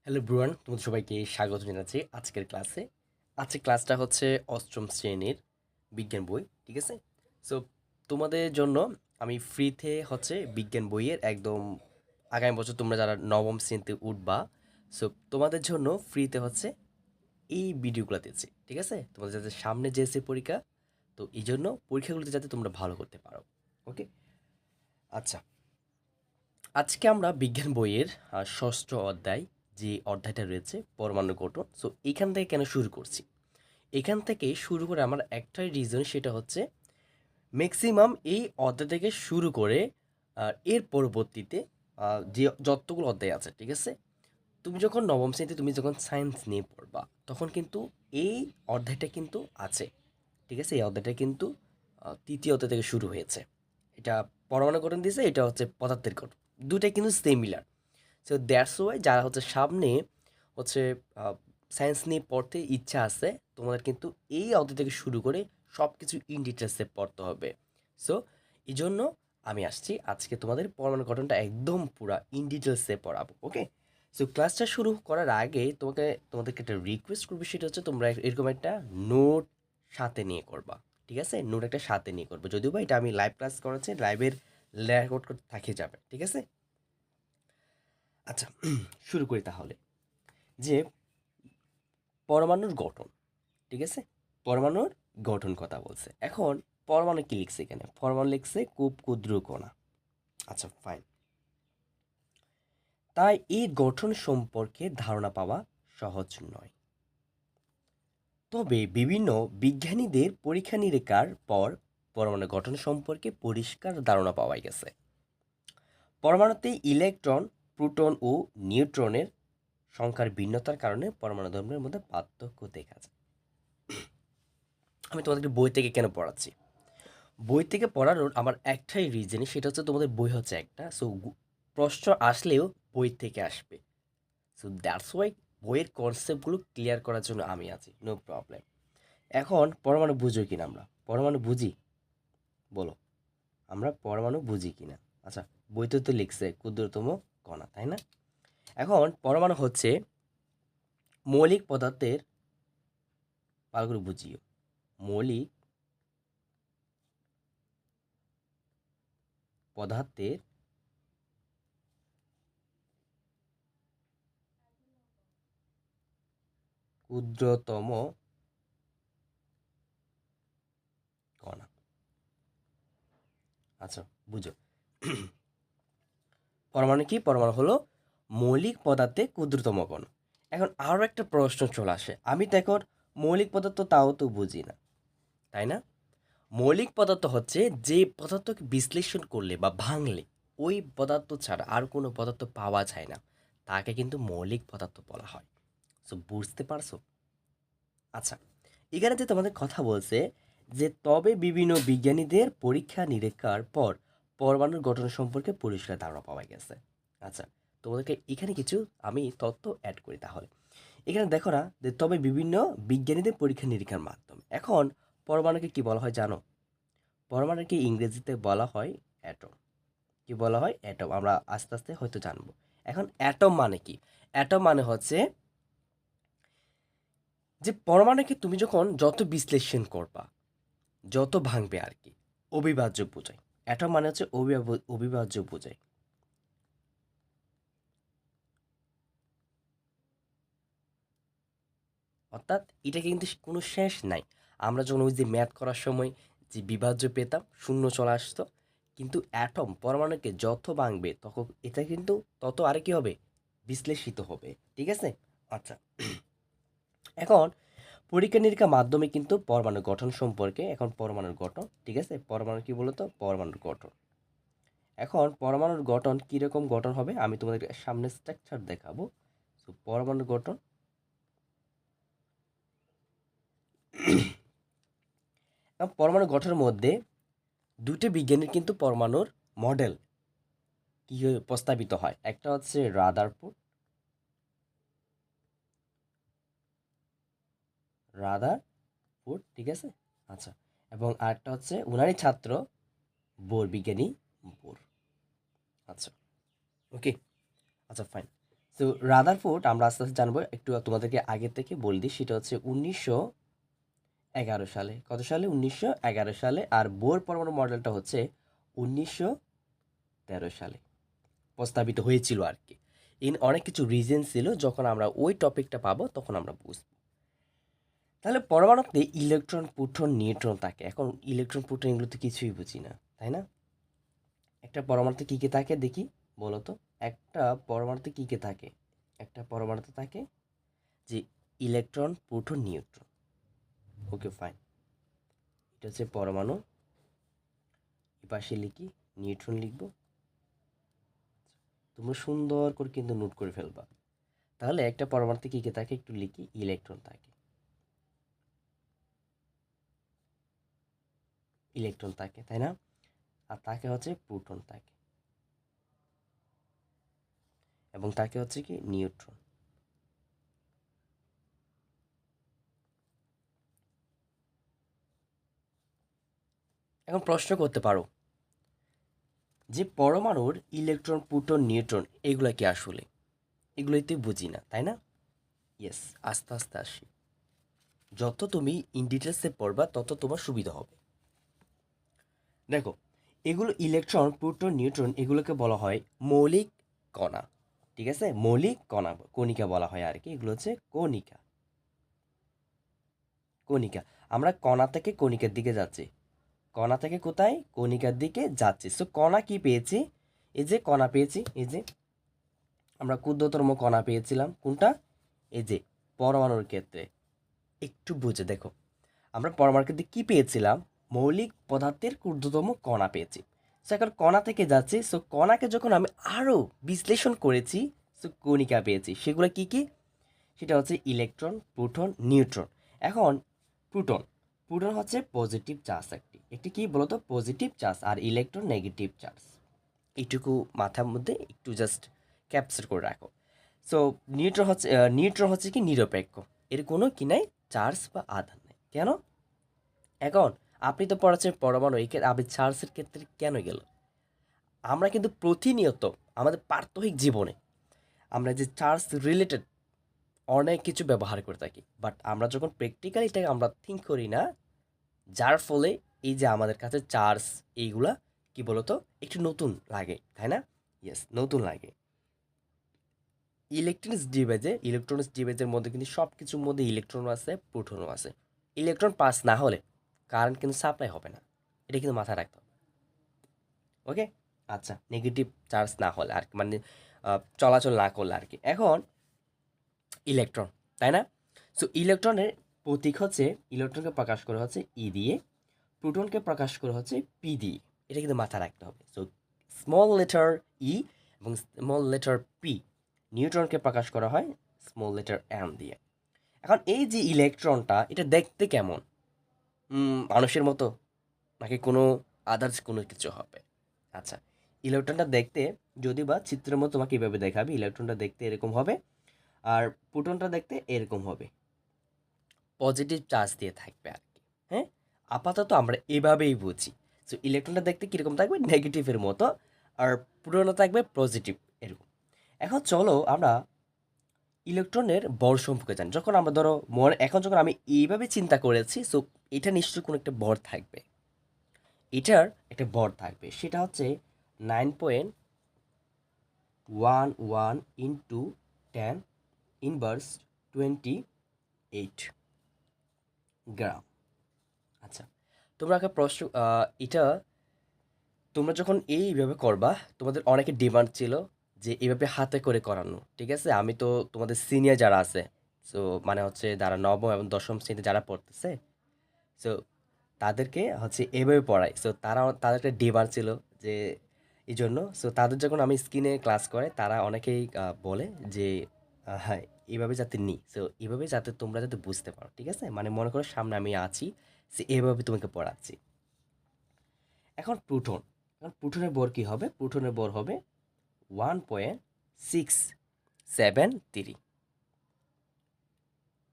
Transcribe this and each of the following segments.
Hello everyone, তোমাদের সবাইকে স্বাগত জানাচ্ছি আজকের ক্লাসে। আজকের ক্লাসটা হচ্ছে অষ্টম শ্রেণীর বিজ্ঞান বই, ঠিক আছে? সো তোমাদের জন্য আমি ফ্রিতে হচ্ছে বিজ্ঞান বইয়ের একদম আগামী বছর তোমরা যারা নবম শ্রেণীতে উঠবা, সো তোমাদের জন্য ফ্রিতে হচ্ছে এই ভিডিওগুলো দিচ্ছি, ঠিক আছে? তোমাদের যাতে সামনে যে এসে পরীক্ষা, তো এই জন্য পরীক্ষাগুলোতে যাতে তোমরা ভালো করতে পারো। ওকে, আচ্ছা, আজকে আমরা বিজ্ঞান বইয়ের ষষ্ঠ অধ্যায়, যে অধ্যায়টা রয়েছে পরমাণু গঠন, সো এখান থেকে কেন শুরু করছি? এখান থেকে শুরু করে আমার একটাই রিজন, সেটা হচ্ছে ম্যাক্সিমাম এই অধ্যায় থেকে শুরু করে এর পরবর্তীতে যে যতগুলো অধ্যায় আছে, ঠিক আছে, তুমি যখন নবম শ্রেণীতে তুমি যখন সায়েন্স নিয়ে পড়বা তখন কিন্তু এই অধ্যায়টা কিন্তু আছে, ঠিক আছে? এই অধ্যায়টা কিন্তু তৃতীয় অধ্যায় থেকে শুরু হয়েছে। এটা পরমাণু গঠন দিয়েছে, এটা হচ্ছে পদার্থের গঠন, দুটাই কিন্তু সিমিলার। সো দ্যাটস ওয়াই যারা হচ্ছে সামনে হচ্ছে সায়েন্স নিয়ে পড়তে ইচ্ছা আছে, তোমাদের কিন্তু এই অধ্যায় থেকে শুরু করে সব কিছু ইন ডিটেলসে পড়তে হবে। সো এই জন্য আমি আসছি আজকে তোমাদের পরমাণু গঠনটা একদম পুরা ইন ডিটেলসে পড়াবো। ওকে, সো ক্লাসটা শুরু করার আগে তোমাদেরকে একটা রিকোয়েস্ট করবো, সেটা হচ্ছে তোমরা এরকম একটা নোট সাথে নিয়ে করবা, ঠিক আছে? নোট একটা সাথে নিয়ে করবো, যদিও বা এটা আমি লাইভ ক্লাস করাচ্ছি, লাইভের রেকর্ড করতে থাকে যাবে, ঠিক আছে? আচ্ছা, শুরু করি তাহলে। যে পরমাণুর গঠন, ঠিক আছে? পরমাণুর গঠন কথা বলছে। এখন পরমাণু কি লিখছে এখানে? পরমাণু লিখছে খুব ক্ষুদ্র কণা। আচ্ছা, ফাইন। তাই এই গঠন সম্পর্কে ধারণা পাওয়া সহজ নয়। তবে বিভিন্ন বিজ্ঞানীদের পরীক্ষা নিরীক্ষার পর পরমাণু গঠন সম্পর্কে পরিষ্কার ধারণা পাওয়া গেছে। পরমাণুতে ইলেকট্রন, প্রোটন ও নিউট্রনের সংখ্যার ভিন্নতার কারণে পরমাণু ধর্মের মধ্যে পার্থক্য দেখা যায়। আমি তোমাদেরকে বই থেকে কেন পড়াচ্ছি? বই থেকে পড়ানোর আমার একটাই রিজন, সেটা হচ্ছে তোমাদের বই হচ্ছে একটা, সো প্রশ্ন আসলেও বই থেকে আসবে। সো দ্যাটস ওয়াই বইয়ের কনসেপ্টগুলো ক্লিয়ার করার জন্য আমি আছি, নো প্রবলেম। এখন পরমাণু বুঝো কিনা আমরা? পরমাণু বুঝি? বলো, আমরা পরমাণু বুঝি কিনা? আচ্ছা, বইতে তো লিখছে ক্ষুদ্রতম কণা, তাই না? এখন পরমাণু হচ্ছে মৌলিক পদার্থের, ভালো করে বুঝিও, মৌলিক পদার্থের ক্ষুদ্রতম কণা। আচ্ছা, বুঝো। পরমাণু কি? পরমাণু হলো মৌলিক পদার্থে ক্ষুদ্রতম কণা। এখন আরও একটা প্রশ্ন চলে আসে, আমি তো এখন মৌলিক পদার্থ তাও তো বুঝি না, তাই না? মৌলিক পদার্থ হচ্ছে যে পদার্থকে বিশ্লেষণ করলে বা ভাঙলে ওই পদার্থ ছাড়া আর কোনো পদার্থ পাওয়া যায় না, তাকে কিন্তু মৌলিক পদার্থ বলা হয়। সো বুঝতে পারছো? আচ্ছা, এখানে যে তোমাদের কথা বলছে যে তবে বিভিন্ন বিজ্ঞানীদের পরীক্ষা নিরীক্ষার পর পরমাণুর গঠন সম্পর্কে পরিষ্কার ধারণা পাওয়া গেছে। আচ্ছা, তোমাদেরকে এখানে কিছু আমি তথ্য অ্যাড করি তাহলে। এখানে দেখো না যে তবে বিভিন্ন বিজ্ঞানীদের পরীক্ষা নিরীক্ষার মাধ্যমে। এখন পরমাণুকে কি বলা হয় জানো? পরমাণুকে ইংরেজিতে বলা হয় অ্যাটম। কি বলা হয়? অ্যাটম। আমরা আস্তে আস্তে হয়তো জানবো। এখন অ্যাটম মানে কি? অ্যাটম মানে হচ্ছে যে পরমাণুকে তুমি যখন যত বিশ্লেষণ করবা, যত ভাঙবে আর কি, অবিভাজ্য বোঝায়। অ্যাটম মানে হচ্ছে অবিভাজ্য বোঝায়। অর্থাৎ এটা কিন্তু কোনো শেষ নাই। আমরা যখন ওই যে ম্যাথ করার সময় যে বিভাজ্য পেতাম, শূন্য চলে আসতো, কিন্তু অ্যাটম পরমাণুকে যত ভাঙবে তখন এটা কিন্তু তত আর কি হবে? বিশ্লেষিত হবে, ঠিক আছে? আচ্ছা, এখন পরীক্ষা নিরীক্ষার মাধ্যমে কিন্তু পরমাণু গঠন সম্পর্কে, এখন পরমাণুর গঠন, ঠিক আছে? পরমাণু কি বলতো? পরমাণুর গঠন। এখন পরমাণুর গঠন কীরকম গঠন হবে আমি তোমাদের সামনে স্ট্রাকচার দেখাবো। সো পরমাণুর গঠন, পরমাণু গঠনের মধ্যে দুটো বিজ্ঞানীর কিন্তু পরমাণুর মডেল কি প্রস্তাবিত হয়। একটা হচ্ছে রাদারফোর্ড, ঠিক আছে? আচ্ছা, এবং আরেকটা হচ্ছে উনারই ছাত্র বিজ্ঞানী বোর। আচ্ছা, ওকে, আচ্ছা, ফাইন। তো রাদারফোর্ড আমরা আস্তে আস্তে জানবো, একটু তোমাদেরকে আগে থেকে বলে দিই, সেটা হচ্ছে 1911 সালে। কত সালে? 1911 সালে। আর বোর পরমাণু মডেলটা হচ্ছে 1913 সালে প্রস্তাবিত হয়েছিল আর কি। অনেক কিছু রিজন ছিল, যখন আমরা ওই টপিকটা পাবো তখন আমরা বুঝবো। তাহলে পরমাণুতে ইলেকট্রন, প্রোটন, নিউট্রন থাকে। এখন ইলেকট্রন, প্রোটন এগুলো তো কিছুই বুঝি না, তাই না? একটা পরমাণুতে কী কী থাকে দেখি, বলো তো। একটা পরমাণুতে কী কী থাকে? একটা পরমাণুতে থাকে যে ইলেকট্রন, প্রোটন, নিউট্রন। ওকে, ফাইন। এটা হচ্ছে পরমাণু। এপাশে লিখি নিউট্রন লিখবো। তোমরা সুন্দর করে কিন্তু নোট করে ফেলবা। তাহলে একটা পরমাণুতে কী কী থাকে একটু লিখি। ইলেকট্রন থাকে, ইলেকট্রন থাকে, তাই না? আর তাকে হচ্ছে প্রোটন থাকে, এবং তাকে হচ্ছে কি নিউট্রন। এখন প্রশ্ন করতে পারো যে পরমাণুর ইলেকট্রন, প্রোটন, নিউট্রন এগুলা কি আসলে? এগুলোই তুই বুঝি না, তাই না? ইয়েস, আস্তে আস্তে আসি। যত তুমি ইন ডিটেলসে পড়বা তত তোমার সুবিধা হবে। দেখো, এগুলো ইলেকট্রন, প্রোটন, নিউট্রন এগুলোকে বলা হয় মৌলিক কণা। ঠিক আছে, মৌলিক কণা, কণিকা বলা হয় আর কি। এগুলো হচ্ছে কণিকা। কণিকা। আমরা কণা থেকে কণিকার দিকে যাচ্ছি। কণা থেকে কোথায়? কণিকার দিকে যাচ্ছি। সো কণা কি পেয়েছি? এই যে কণা পেয়েছি, এই যে আমরা ক্ষুদ্রতম কণা পেয়েছিলাম। কোনটা? এই যে পরমাণুর ক্ষেত্রে। একটু বুঝে দেখো, আমরা পরমাণুর ক্ষেত্রে কী পেয়েছিলাম? মৌলিক পদার্থের ক্ষুদ্রতম কণা পেয়েছি। সো এখন কণা থেকে যাচ্ছি। সো কণাকে যখন আমি আরও বিশ্লেষণ করেছি, সো কণিকা পেয়েছি। সেগুলো কি কি? সেটা হচ্ছে ইলেকট্রন, প্রোটন, নিউট্রন। এখন প্রোটন, প্রোটন হচ্ছে পজিটিভ চার্জ। একটি একটি কি বলতো? Positive charge. আর ইলেকট্রন নেগেটিভ চার্জ। এইটুকু মাথার মধ্যে একটু জাস্ট ক্যাপচার করে রাখো। সো নিউট্রন হচ্ছে কি নিরপেক্ষ। এর কোনো কি নাই? চার্জ বা আধান নেই। কেন? এখন আপনি তো পড়াচ্ছেন পরমাণু, এই আপনি চার্জের ক্ষেত্রে কেন গেল? আমরা কিন্তু প্রতিনিয়ত আমাদের প্রাত্যহিক জীবনে আমরা যে চার্জ রিলেটেড অনেক কিছু ব্যবহার করে থাকি, বাট আমরা যখন প্র্যাকটিক্যালি এটাকে আমরা থিঙ্ক করি না, যার ফলে এই যে আমাদের কাছে চার্জ এইগুলা কি বলতো একটু নতুন লাগে, তাই না? ইয়েস, নতুন লাগে। ইলেকট্রনিক্স ডিভাইসের মধ্যে কিন্তু সব কিছুর মধ্যে ইলেকট্রনও আছে, প্রোটনও আছে। ইলেকট্রন পাস না হলে কারেন্ট কিন্তু সাপ্লাই হবে না। এটা কিন্তু মাথায় রাখতে হবে। ওকে, আচ্ছা, নেগেটিভ চার্জ না হলে আর কি, মানে চলাচল না করলে আর কি। এখন ইলেকট্রন, তাই না? সো ইলেকট্রনের প্রতীক হচ্ছে, ইলেকট্রনকে প্রকাশ করা হচ্ছে ই দিয়ে, প্রোটনকে প্রকাশ করা হচ্ছে পি দিয়ে। এটা কিন্তু মাথায় রাখতে হবে। সো স্মল লেটার ই এবং স্মল লেটার পি। নিউট্রনকে প্রকাশ করা হয় স্মল লেটার এম দিয়ে। এখন এই যে ইলেকট্রনটা, এটা দেখতে কেমন? মানুষের মতো, নাকি কোনো আদার্স কোনো কিছু হবে? আচ্ছা, ইলেকট্রনটা দেখতে যদি বা চিত্রের মতো তোমাকে এভাবে দেখাবে, ইলেকট্রনটা দেখতে এরকম হবে, আর প্রোটনটা দেখতে এরকম হবে, পজিটিভ চার্জ দিয়ে থাকবে আর কি। হ্যাঁ, আপাতত আমরা এভাবেই বুঝি। সো ইলেকট্রনটা দেখতে কীরকম থাকবে? নেগেটিভের মতো। আর প্রোটনটা থাকবে পজিটিভ, এরকম। এখন চলো আমরা ইলেকট্রনের ভর সম্পর্কে জানি। যখন আমরা ধরো এখন যখন আমি এইভাবে চিন্তা করেছি, সো এটা নিশ্চয়ই কোনো একটা ভর থাকবে। এটার একটা ভর থাকবে, সেটা হচ্ছে 9.11 ইন্টু 10 ইনভার্স 28 গ্রাম। আচ্ছা, তোমরা একটা প্রশ্ন, এটা তোমরা যখন এইভাবে করবা, তোমাদের অনেকের ডিমান্ড ছিল যে এইভাবে হাতে করে করানো। ঠিক আছে, আমি তো তোমাদের সিনিয়র যারা আছে, সো মানে হচ্ছে যারা নবম এবং দশম শ্রেণীতে যারা পড়তেছে, সো তাদেরকে হচ্ছে এভাবে পড়াই। সো তাদের একটা ডিমান্ড ছিল যে এই জন্য। সো তাদের যখন আমি স্ক্রিনে ক্লাস করে, তারা অনেকেই বলে যে হ্যাঁ, এইভাবে যাতে নিই। সো এইভাবে যাতে তোমরা যাতে বুঝতে পারো। ঠিক আছে, মানে মনে করো সামনে আমি আছি, সে এভাবে তোমাকে পড়াচ্ছি। এখন প্রোটন, এখন প্রোটনের বর কী হবে? প্রোটনের বর হবে 1.673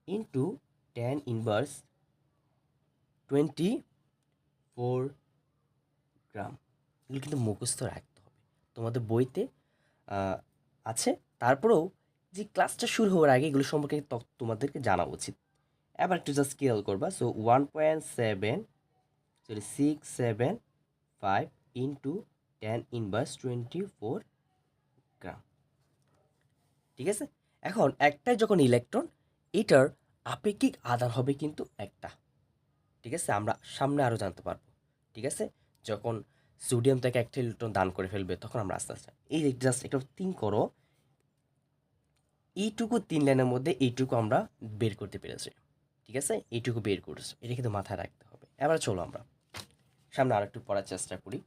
ইন্টু 10 ইনভার্স 24 গ্রাম। এগুলো কিন্তু মুখস্থ রাখতে হবে। তোমাদের বইতে আছে, তারপরেও যে ক্লাসটা শুরু হওয়ার আগে এগুলো সম্পর্কে তোমাদেরকে জানা উচিত। এবার একটু জাস্ট খেয়াল করবা। সো 1.675 ইন্টু 10⁻²4 গ্রাম, ঠিক আছে। এখন একটাই যখন ইলেকট্রন, এটার আপেক্ষিক আধার হবে কিন্তু একটা, ঠিক আছে। আমরা সামনে আরও জানতে পারবো, ঠিক আছে। যখন সোডিয়াম থেকে একটা ইলেকট্রন দান করে ফেলবে তখন আমরা আস্তে আস্তে এই জাস্ট একটা থিঙ্ক করো, এইটুকু 3 লাইনের মধ্যে এইটুকু আমরা বের করতে পেরেছি, ঠিক আছে। এইটুকু বের করেছি, এটা কিন্তু মাথায় রাখতে হবে। এবার চলো আমরা সামনে আর একটু পড়ার চেষ্টা করি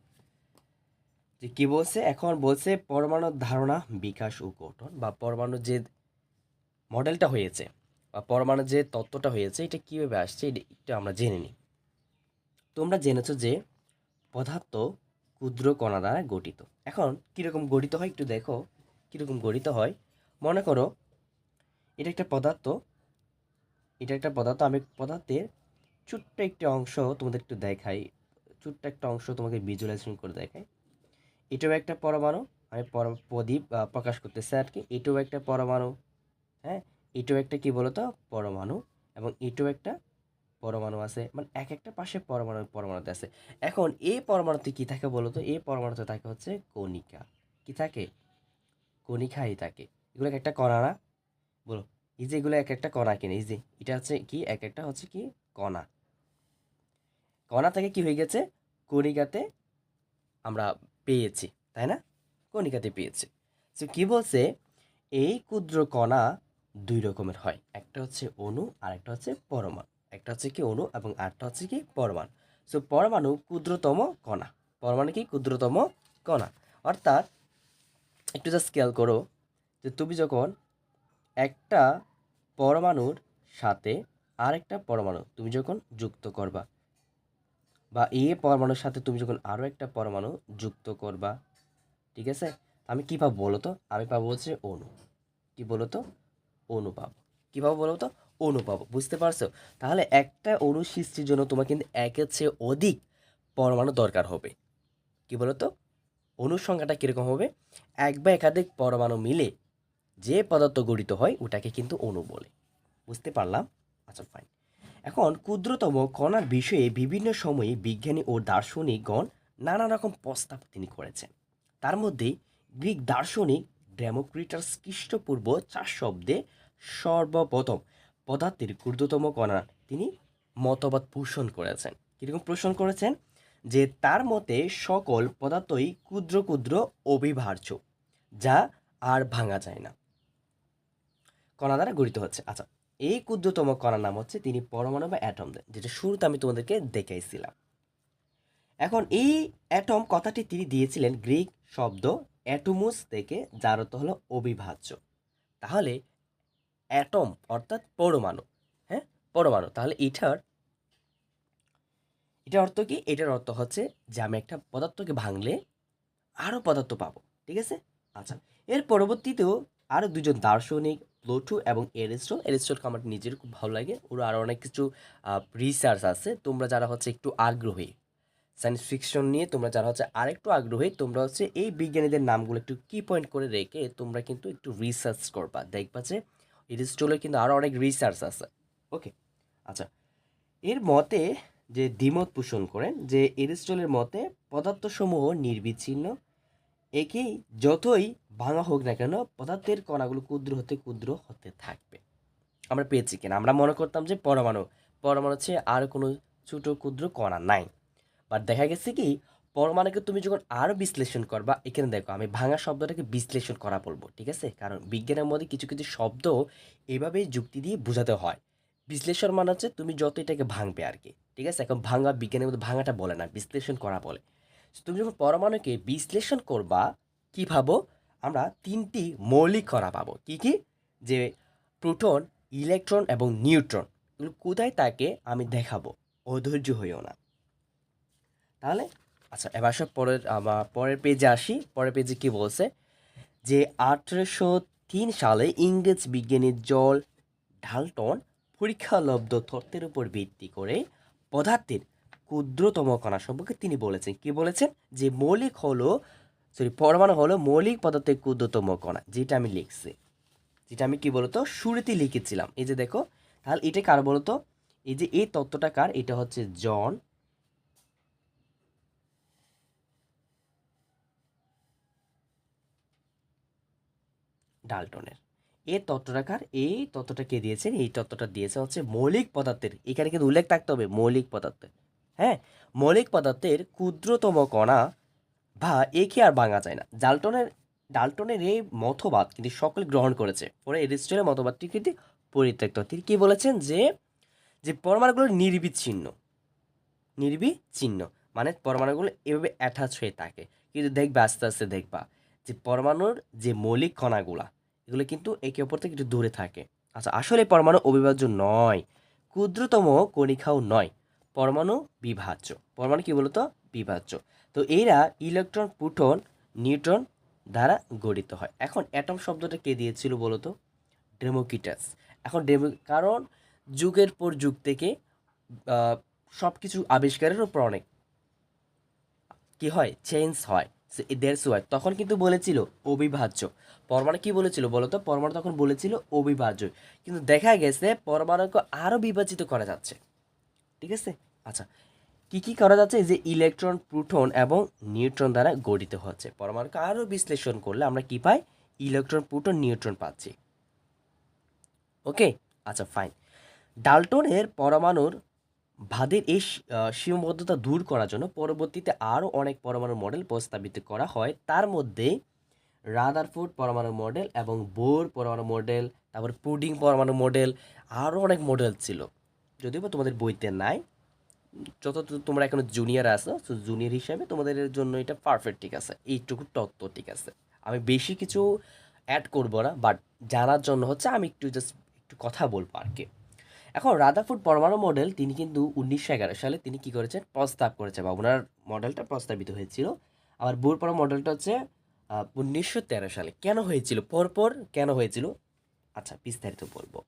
যে কি বলছে। এখন বলছে পরমাণুর ধারণা, বিকাশ ও গঠন, বা পরমাণুর যে মডেলটা হয়েছে বা পরমাণুর যে তত্ত্বটা হয়েছে এটা কীভাবে আসছে এটা আমরা জেনে নিই। তোমরা জেনেছো যে পদার্থ ক্ষুদ্র কণা দ্বারা গঠিত। এখন কীরকম গঠিত হয় একটু দেখো, কীরকম গঠিত হয়। মনে করো এটা একটা পদার্থ, আমি পদার্থের ছোট্ট একটি অংশ তোমাদের একটু দেখাই, ছোট্ট একটা অংশ তোমাকে ভিজুয়ালাইজেশন করে দেখাই। এটাও একটা পরমাণু, আমি প্রদীপ প্রকাশ করতেছি আর কি। এটাও একটা পরমাণু, হ্যাঁ। এটাও একটা কি বলতো পরমাণু, এবং এটাও একটা পরমাণু আছে, মানে এক একটা পাশে পরমাণুতে আছে। এখন এই পরমাণুতে কি থাকে বলতো, এই পরমাণুতে থাকে হচ্ছে কণিকা। কি থাকে? কণিকাই থাকে। এগুলো এক একটা কণা না, বলো। এই যে এগুলো এক একটা কণা কিনে, এই যে এটা হচ্ছে কি এক একটা হচ্ছে কি কণা। কণা থেকে কি হয়ে গেছে, কণিকাতে আমরা পেয়েছি, তাই না? কণিকাতে পেয়েছি। তো কি বলছে, এই ক্ষুদ্র কণা দুই রকমের হয়, একটা হচ্ছে অণু আর একটা হচ্ছে পরমাণু। একটা হচ্ছে কি অণু এবং আরেকটা হচ্ছে কি পরমাণু। সো পরমাণু ক্ষুদ্রতম কণা, পরমাণু কি ক্ষুদ্রতম কণা। অর্থাৎ একটু জাস্ট খেয়াল করো যে তুমি যখন একটা পরমাণুর সাথে আরেকটা পরমাণু তুমি যখন যুক্ত করবা, বা এই পরমাণুর সাথে তুমি যখন আরও একটা পরমাণু যুক্ত করবা, ঠিক আছে, আমি কী পাবো বলো তো? আমি পাবো হচ্ছে অণু। কি বলো তো? অণু পাবো। কীভাবে বলো তো? অণু পাবো। বুঝতে পারছো? তাহলে একটা অণু সৃষ্টির জন্য তোমার কিন্তু একের চেয়ে অধিক পরমাণু দরকার হবে। কি বলো তো? অণুর সংখ্যাটা কীরকম হবে? এক বা একাধিক পরমাণু মিলে যে পদার্থ গঠিত হয় ওটাকে কিন্তু অণু বলে। বুঝতে পারলাম? আচ্ছা, ফাইন। এখন ক্ষুদ্রতম কণার বিষয়ে বিভিন্ন সময়ে বিজ্ঞানী ও দার্শনিকগণ নানা রকম প্রস্তাব তিনি করেছেন। তার মধ্যে গ্রিক দার্শনিক ডেমোক্রিটাস খ্রিস্টপূর্ব 4 সর্বপ্রথম পদার্থের ক্ষুদ্রতম কণা তিনি মতবাদ পোষণ করেছেন। কীরকম পোষণ করেছেন? যে তার মতে সকল পদার্থই ক্ষুদ্র ক্ষুদ্র অবিভাজ্য, যা আর ভাঙা যায় না, কণা দ্বারা গঠিত হচ্ছে। আচ্ছা, এই ক্ষুদ্রতম কণার নাম হচ্ছে তিনি পরমাণু বা অ্যাটম দেন, যেটা শুরুতে আমি তোমাদেরকে দেখাইছিলাম। এখন এই অ্যাটম কথাটি তিনি দিয়েছিলেন গ্রিক শব্দ অ্যাটোমুস থেকে, যার অর্থ হলো অবিভাজ্য। তাহলে অ্যাটম অর্থাৎ পরমাণু, হ্যাঁ, পরমাণু। তাহলে এটার অর্থ কি? এটার অর্থ হচ্ছে যে আমি একটা পদার্থকে ভাঙলে আরও পদার্থ পাবো, ঠিক আছে। আচ্ছা, এর পরবর্তীতেও আরও দুজন দার্শনিক, প্লুটো এবং এরিস্টলকে আমার নিজের খুব ভালো লাগে। ওরা আরও অনেক কিছু রিসার্চ আছে। তোমরা যারা হচ্ছে একটু আগ্রহী সায়েন্স ফিকশন নিয়ে, তোমরা যারা হচ্ছে আরেকটু আগ্রহী, তোমরা হচ্ছে এই বিজ্ঞানীদের নামগুলো একটু কি পয়েন্ট করে রেখে তোমরা কিন্তু একটু রিসার্চ করবা, দেখবা যে এরিস্টলের কিন্তু আরও অনেক রিসার্চ আছে। ওকে, আচ্ছা। এর মতে যে দ্বিমত পোষণ করেন যে এরিস্টলের মতে পদার্থসমূহ নির্বিচ্ছিন্ন, একেই যতই ভাঙা হোক না কেন পদার্থের কণাগুলো ক্ষুদ্র হতে থাকবে। আমরা পেয়েছি কিনা? আমরা মনে করতাম যে পরমাণু হচ্ছে আর কোনো ছোট ক্ষুদ্র কণা নাই, বাট দেখা গেছে কি পরমাণুকে তুমি যখন আরও বিশ্লেষণ করবা, এখানে দেখো আমি ভাঙা শব্দটাকে বিশ্লেষণ করা বলবো, ঠিক আছে। কারণ বিজ্ঞানের মধ্যে কিছু কিছু শব্দ এভাবেই যুক্তি দিয়ে বোঝাতে হয়। বিশ্লেষণ মানে হচ্ছে তুমি যত এটাকে ভাঙবে আর কি, ঠিক আছে। এখন ভাঙা বিজ্ঞানের মধ্যে ভাঙাটা বলে না, বিশ্লেষণ করা বলে। তুমি যখন পরমাণুকে বিশ্লেষণ করবা, কি ভাবো? আমরা 3টি মৌলিক কণা পাবো। কি কি? যে প্রোটন, ইলেকট্রন এবং নিউট্রন। এগুলো কোথায় থাকে আমি দেখাবো, অধৈর্য হইও না। তাহলে আচ্ছা, এবার সব পরের পেজে আসি। পরের পেজে কি বলছে যে 1803 সালে ইংরেজ বিজ্ঞানী জল ডাল্টন পরীক্ষালব্ধ তত্ত্বের উপর ভিত্তি করে পদার্থের ক্ষুদ্রতম কণা সম্পর্কে তিনি বলেছেন। কি বলেছেন? যে পরমাণু হলো মৌলিক পদার্থের ক্ষুদ্রতম কণা, যেটা আমি লিখছি, যেটা আমি কি বলতো শুরুতেই লিখেছিলাম। এই যে দেখো, তাহলে এটা কার বলতো? এই যে এই তত্ত্বটা কার? এটা হচ্ছে জন ডাল্টনের। এই তত্ত্বটা কার? এই তত্ত্বটা কে দিয়েছেন? এই তত্ত্বটা দিয়েছে হচ্ছে মৌলিক পদার্থের, এখানে কিন্তু উল্লেখ থাকতে হবে মৌলিক পদার্থের। হ্যাঁ, মৌলিক পদার্থের ক্ষুদ্রতম কণা বা একে আর ভাঙা যায় না। ডাল্টনের এই মতবাদ কিন্তু সকলে গ্রহণ করেছে, পরে এরিস্টটলের মতবাদটি কিন্তু পরিত্যক্ত। তিনি কি বলেছেন? যে যে পরমাণুগুলো নির্বিচ্ছিন্ন, মানে পরমাণুগুলো এভাবে অ্যাটাচ হয়ে থাকে, কিন্তু দেখবে আস্তে আস্তে দেখবা যে পরমাণুর যে মৌলিক কণাগুলা এগুলো কিন্তু একে অপর থেকে একটু দূরে থাকে। আচ্ছা, আসলে পরমাণু অবিভাজ্য নয়, ক্ষুদ্রতম কণিকাও নয়, পরমাণু বিভাজ্য। পরমাণু কি বলতো? বিভাজ্য। তো এরা ইলেকট্রন, প্রোটন, নিউট্রন দ্বারা গঠিত হয়। এখন অ্যাটম শব্দটা কে দিয়েছিল বলতো? ডেমোক্রিটাস। এখন কারণ যুগের পর যুগ থেকে সব কিছু আবিষ্কারের উপর অনেক কি হয়, চেঞ্জ হয়। দেড়শো হয়, তখন কিন্তু বলেছিল অবিভাজ্য। পরমাণু কি বলেছিল বলতো? পরমাণু তখন বলেছিল অবিভাজ্য, কিন্তু দেখা গেছে পরমাণুকে আরও বিভাজিত করা যাচ্ছে। ঠিক আছে? আচ্ছা, কি কি করা যাচ্ছে? এই যে ইলেকট্রন, প্রোটন এবং নিউট্রন দ্বারা গঠিত হচ্ছে। পরমাণুকে আরও বিশ্লেষণ করলে আমরা কি পাই? ইলেকট্রন, প্রোটন, নিউট্রন পাচ্ছি। ওকে, আচ্ছা ফাইন। ডাল্টনের পরমাণুর ভাদের এই সীমাবদ্ধতা দূর করার জন্য পরবর্তীতে আরও অনেক পরমাণু মডেল প্রস্তাবিত করা হয়। তার মধ্যে রাদারফোর্ড পরমাণু মডেল এবং বোর পরমাণু মডেল, তারপর পুডিং পরমাণু মডেল, আরও অনেক মডেল ছিল, যদিও বা তোমাদের বইতে নাই। যত তোমরা এখন জুনিয়র আছো, তো জুনিয়র হিসাবে তোমাদের জন্য এটা পারফেক্ট, ঠিক আছে, এইটুকু তত্ত্ব ঠিক আছে। আমি বেশি কিছু অ্যাড করবো না, বাট জানার জন্য হচ্ছে আমি একটু জাস্ট একটু কথা বলবো আর কি। এখন রাদারফোর্ড পরমাণু মডেল তিনি কিন্তু 1911 সালে তিনি কি করেছেন? প্রস্তাব করেছে, বা ওনার মডেলটা প্রস্তাবিত হয়েছিল। আবার বোর পরমাণু মডেলটা হচ্ছে 1913 সালে। কেন হয়েছিল? পরপর কেন হয়েছিল? আচ্ছা, বিস্তারিত বলবো।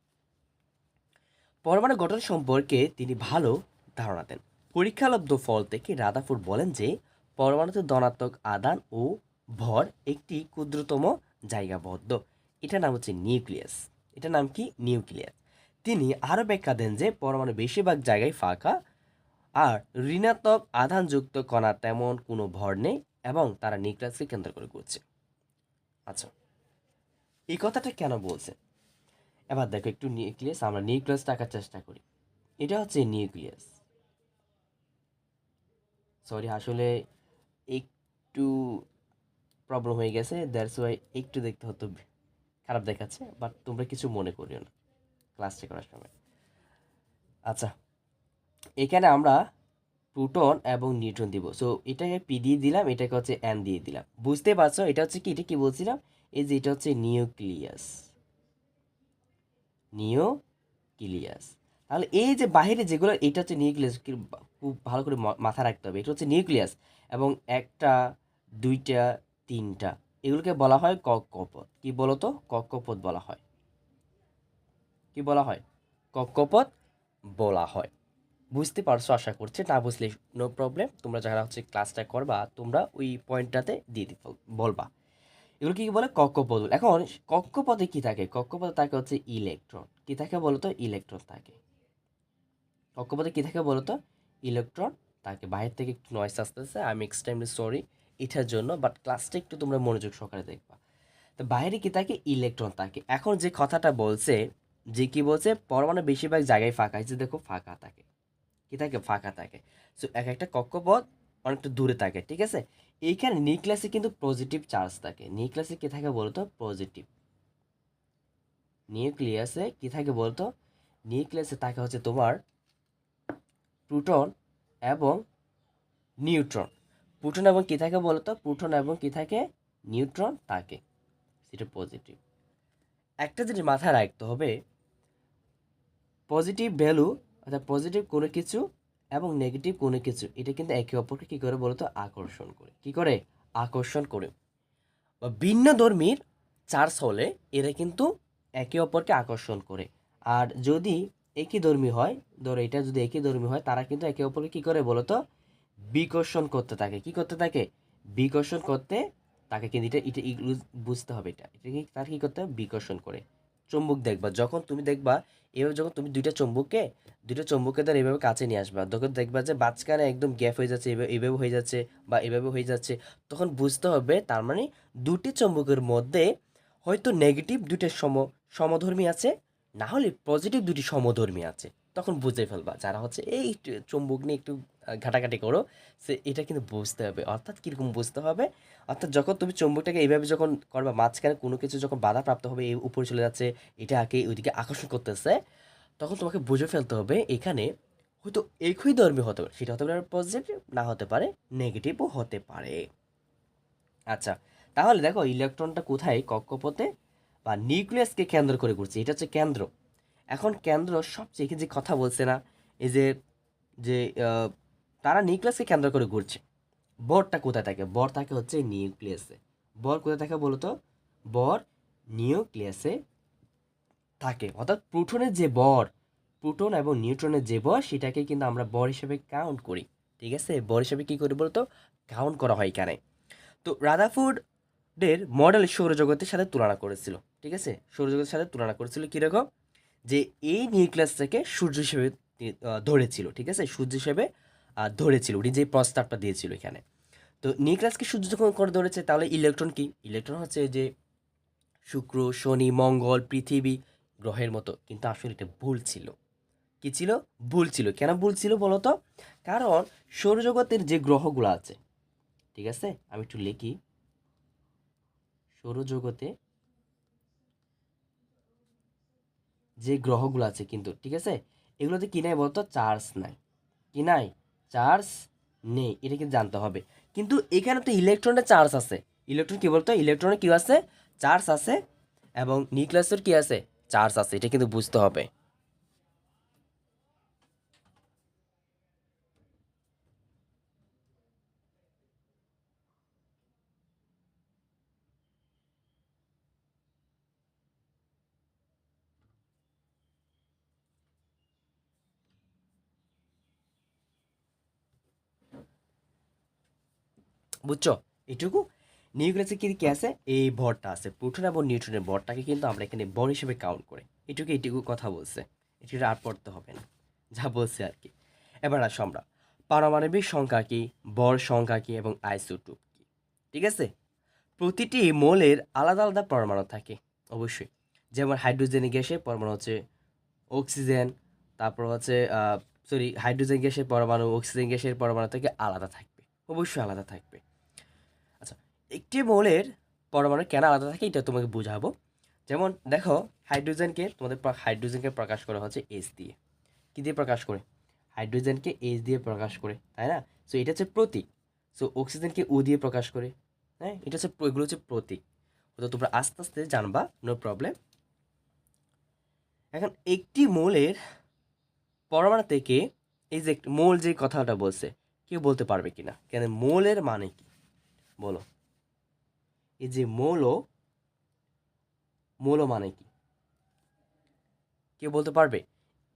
পরমাণু গঠন সম্পর্কে তিনি ভালো ধারণা দেন। পরীক্ষালব্ধ ফল থেকে রাদারফোর্ড বলেন যে পরমাণুতে ধনাত্মক আদান ও ভর একটি ক্ষুদ্রতম জায়গাবদ্ধ। এটার নাম হচ্ছে নিউক্লিয়াস। এটার নাম কি? নিউক্লিয়াস। তিনি আরও ব্যাখ্যা দেন যে পরমাণু বেশিরভাগ জায়গায় ফাঁকা, আর ঋণাত্মক আধানযুক্ত কণা তেমন কোনো ভর নেই এবং তারা নিউক্লিয়াসকে কেন্দ্র করে ঘুরছে। আচ্ছা, এই কথাটা কেন বলছে? এবার দেখো একটু নিউক্লিয়াস, আমরা নিউক্লিয়াসটা আঁকার চেষ্টা করি। এটা হচ্ছে নিউক্লিয়াস। সরি, আসলে একটু প্রবলেম হয়ে গেছে, দ্যাটস ওয়াই একটু দেখতে হতো, খারাপ দেখাচ্ছে, বাট তোমরা কিছু মনে করিও না ক্লাসটা করার সময়। আচ্ছা, এখানে আমরা প্রোটন এবং নিউট্রন দিব। সো এটাকে পি দিয়ে দিলাম, এটাকে হচ্ছে এন দিয়ে দিলাম। বুঝতে পারছো এটা হচ্ছে কি? এটা কি বলছিলাম? এই যে এটা হচ্ছে নিউক্লিয়াস। নিউক্লিয়াস। তাহলে এই যে বাহিরে যেগুলো, এটা হচ্ছে নিউক্লিয়াস। খুব ভালো করে মাথা রাখতে হবে, এটা হচ্ছে নিউক্লিয়াস। এবং একটা, দুইটা, তিনটা, এগুলোকে বলা হয় কক্ষপথ। কি বলতো? কক্ষপথ বলা হয়। কি বলা হয়? কক্ষপথ বলা হয়। বুঝতে পারছো আশা করছি। না বুঝলে নো প্রবলেম, তোমরা যারা হচ্ছে ক্লাসটা করবা তোমরা ওই পয়েন্টটাতে দিয়ে বলবা। এগুলো কি বলে? কক্ষপথ। এখন কক্ষপথে কি থাকে? কক্ষপথে থাকে হচ্ছে ইলেকট্রন। কি থাকে বলতো? ইলেকট্রন থাকে। কক্ষপথে কি থাকে বলতো? ইলেকট্রন থাকে। বাইরে থেকে একটু নয়েস আসতেছে, আমি এক্সট্রিমলি সরি এটার জন্য, বাট ক্লাসটা একটু তোমরা মনোযোগ সহকারে দেখবা। তো বাইরে কি থাকে? ইলেকট্রন থাকে। এখন যে কথাটা বলছে, যে কি বলছে, পরমাণু বেশিরভাগ জায়গায় ফাঁকা, এই যে দেখো ফাঁকা থাকে। কি থাকে? ফাঁকা থাকে। সো এক একটা কক্ষপথ অনেকটা দূরে থাকে, ঠিক আছে? এইখানে নিউক্লিয়াসে কিন্তু পজিটিভ চার্জ থাকে। নিউক্লিয়াসে কি থাকে বলতো? পজিটিভ। নিউক্লিয়াসে কি থাকে বলতো? নিউক্লিয়াসে থাকে হচ্ছে তোমার প্রোটন এবং নিউট্রন। প্রোটন এবং কি থাকে বলতো? প্রোটন এবং কি থাকে? নিউট্রন থাকে। সেটা পজিটিভ। একটা জিনিস মাথায় রাখতে হবে, পজিটিভ ভ্যালু অর্থাৎ পজিটিভ কোনো কিছু এবং নেগেটিভ কোনো কিছু, এটা কিন্তু একে অপরকে কী করে বলতো? আকর্ষণ করে। কি করে? আকর্ষণ করে। বা ভিন্ন ধর্মীর চার্জ হলে এরা কিন্তু একে অপরকে আকর্ষণ করে। আর যদি একই ধর্মী হয়, ধরো এটা যদি একই ধর্মী হয়, তারা কিন্তু একে অপরকে কী করে বলতো? বিকর্ষণ করতে থাকে। কি করতে থাকে? বিকর্ষণ করতে তাকে। কিন্তু এটা এটা এগুলো বুঝতে হবে, এটা এটা কি তার কি করতে হবে? বিকর্ষণ করে। চুম্বক দেখবা, যখন তুমি দেখবা এভাবে, যখন তুমি দুইটা চুম্বককে ধর এইভাবে কাছে নিয়ে আসবা, তখন দেখবা যে মাঝখানে একদম গ্যাপ হয়ে যাচ্ছে, এইভাবে হয়ে যাচ্ছে বা এভাবে হয়ে যাচ্ছে, তখন বুঝতে হবে তার মানে দুটি চুম্বকের মধ্যে হয়তো নেগেটিভ দুইটা সমধর্মী আছে, না হলে পজিটিভ দুটি সমধর্মী আছে। তখন বুঝে ফেলবা, যারা হচ্ছে এই একটু চুম্বক নিয়ে একটু ঘাটাঘাটি করো, সে এটা কিন্তু বুঝতে হবে। অর্থাৎ কীরকম বুঝতে হবে, অর্থাৎ যখন তুমি চুম্বকটাকে এইভাবে যখন করবা, মাঝখানে কোনো কিছু যখন বাধাপ্রাপ্ত হবে, এই উপরে চলে যাচ্ছে, এটা আগে ওইদিকে আকর্ষণ করতেছে, তখন তোমাকে বুঝে ফেলতে হবে এখানে হয়তো একই ধর্মী হতে পারে, সেটা হতে পারে পজিটিভ, না হতে পারে নেগেটিভও হতে পারে। আচ্ছা, তাহলে দেখো ইলেকট্রনটা কোথায়, কক্ষপথে বা নিউক্লিয়াসকে কেন্দ্র করে ঘুরছে, এটা হচ্ছে কেন্দ্র। এখন কেন্দ্র সবচেয়ে যে কথা বলছে না, এই যে যে আহ, তারা নিউক্লিয়াসকে কেন্দ্র করে ঘুরছে। বরটা কোথায় থাকে, বর থাকে হচ্ছে নিউক্লিয়াসে। বর কোথায় থাকে বলো তো, বর নিউক্লিয়াসে থাকে। অর্থাৎ প্রোটনের যে বর, প্রোটন এবং নিউট্রনের যে বর, সেটাকে কিন্তু আমরা বর হিসেবে কাউন্ট করি। ঠিক আছে, বর হিসেবে কী করি বলতো, কাউন্ট করা হয় এখানে। তো রাদারফোর্ডের মডেল সৌরজগতের সাথে তুলনা করেছিল। ঠিক আছে, সৌরজগতের সাথে তুলনা করেছিল কীরকম, যে এই নিউক্লিয়াসটাকে সূর্য হিসেবে ধরেছিল। ঠিক আছে, সূর্য হিসেবে ধরেছিল, উনি যে প্রস্তাবটা দিয়েছিল এখানে। তো নিউক্লিয়াসকে সূর্য যখন করে ধরেছে, তাহলে ইলেকট্রন কি, ইলেকট্রন হচ্ছে যে শুক্র, শনি, মঙ্গল, পৃথিবী গ্রহের মতো। কিন্তু আসলে এটা ভুল ছিল। কি ছিল, ভুল ছিল। কেন ভুল ছিল বলো তো, কারণ সৌরজগতের যে গ্রহগুলো আছে, ঠিক আছে, আমি একটু লিখি, সৌরজগতে যে গ্রহগুলো আছে কিন্তু, ঠিক আছে, এগুলোতে কি নাই বলতো, চার্জ নাই। কি নাই, চার্জ নেই, এটা কিন্তু জানতে হবে। কিন্তু এখানে তো ইলেকট্রনের চার্জ আছে। ইলেকট্রন কি বলতো, ইলেকট্রনের কি আছে, চার্জ আছে, এবং নিউক্লিয়াসের কি আছে, চার্জ আছে, এটা কিন্তু বুঝতে হবে। বুঝছো, এটুকু। নিউক্লিয়াসে কি আছে, এই ভরটা আছে, প্রোটন এবং নিউট্রনের ভরটাকে কিন্তু আমরা এখানে ভর হিসেবে কাউন্ট করি। এটুকু কথা বলছে, এটুকু আর পড়তে হবে না, যা বলছে আর কি। এবার আসো আমরা, পারমাণবিক সংখ্যা কি, ভর সংখ্যা কি, এবং আইসোটোপ কি। ঠিক আছে, প্রতিটি মৌলের আলাদা আলাদা পরমাণু থাকে অবশ্যই। যেমন হাইড্রোজেন গ্যাসের পরমাণু হচ্ছে অক্সিজেন, তারপর হচ্ছে হাইড্রোজেন গ্যাসের পরমাণু অক্সিজেন গ্যাসের পরমাণু থেকে আলাদা থাকবে, অবশ্যই আলাদা থাকবে। আচ্ছা, একটি মৌলের পরমাণু কেন আলাদা থাকে এটা তোমাকে বোঝাবো। যেমন দেখো, হাইড্রোজেনকে প্রকাশ করা হচ্ছে এইচ দিয়ে। কী দিয়ে প্রকাশ করে, হাইড্রোজেনকে এইচ দিয়ে প্রকাশ করে, তাই না? সো এটা হচ্ছে প্রতীক। সো অক্সিজেনকে ও দিয়ে প্রকাশ করে, হ্যাঁ, এটা হচ্ছে, এগুলো হচ্ছে প্রতীক। তো তোমরা আস্তে আস্তে জানবা, নো প্রবলেম। এখন একটি মৌলের পরমাণু থেকে, এই যে মোল যে কথাটা বলছে, কেউ বলতে পারবে কিনা, কেন মোলের মানে কি বলো, এই যে মৌল মানে কি, কেউ বলতে পারবে?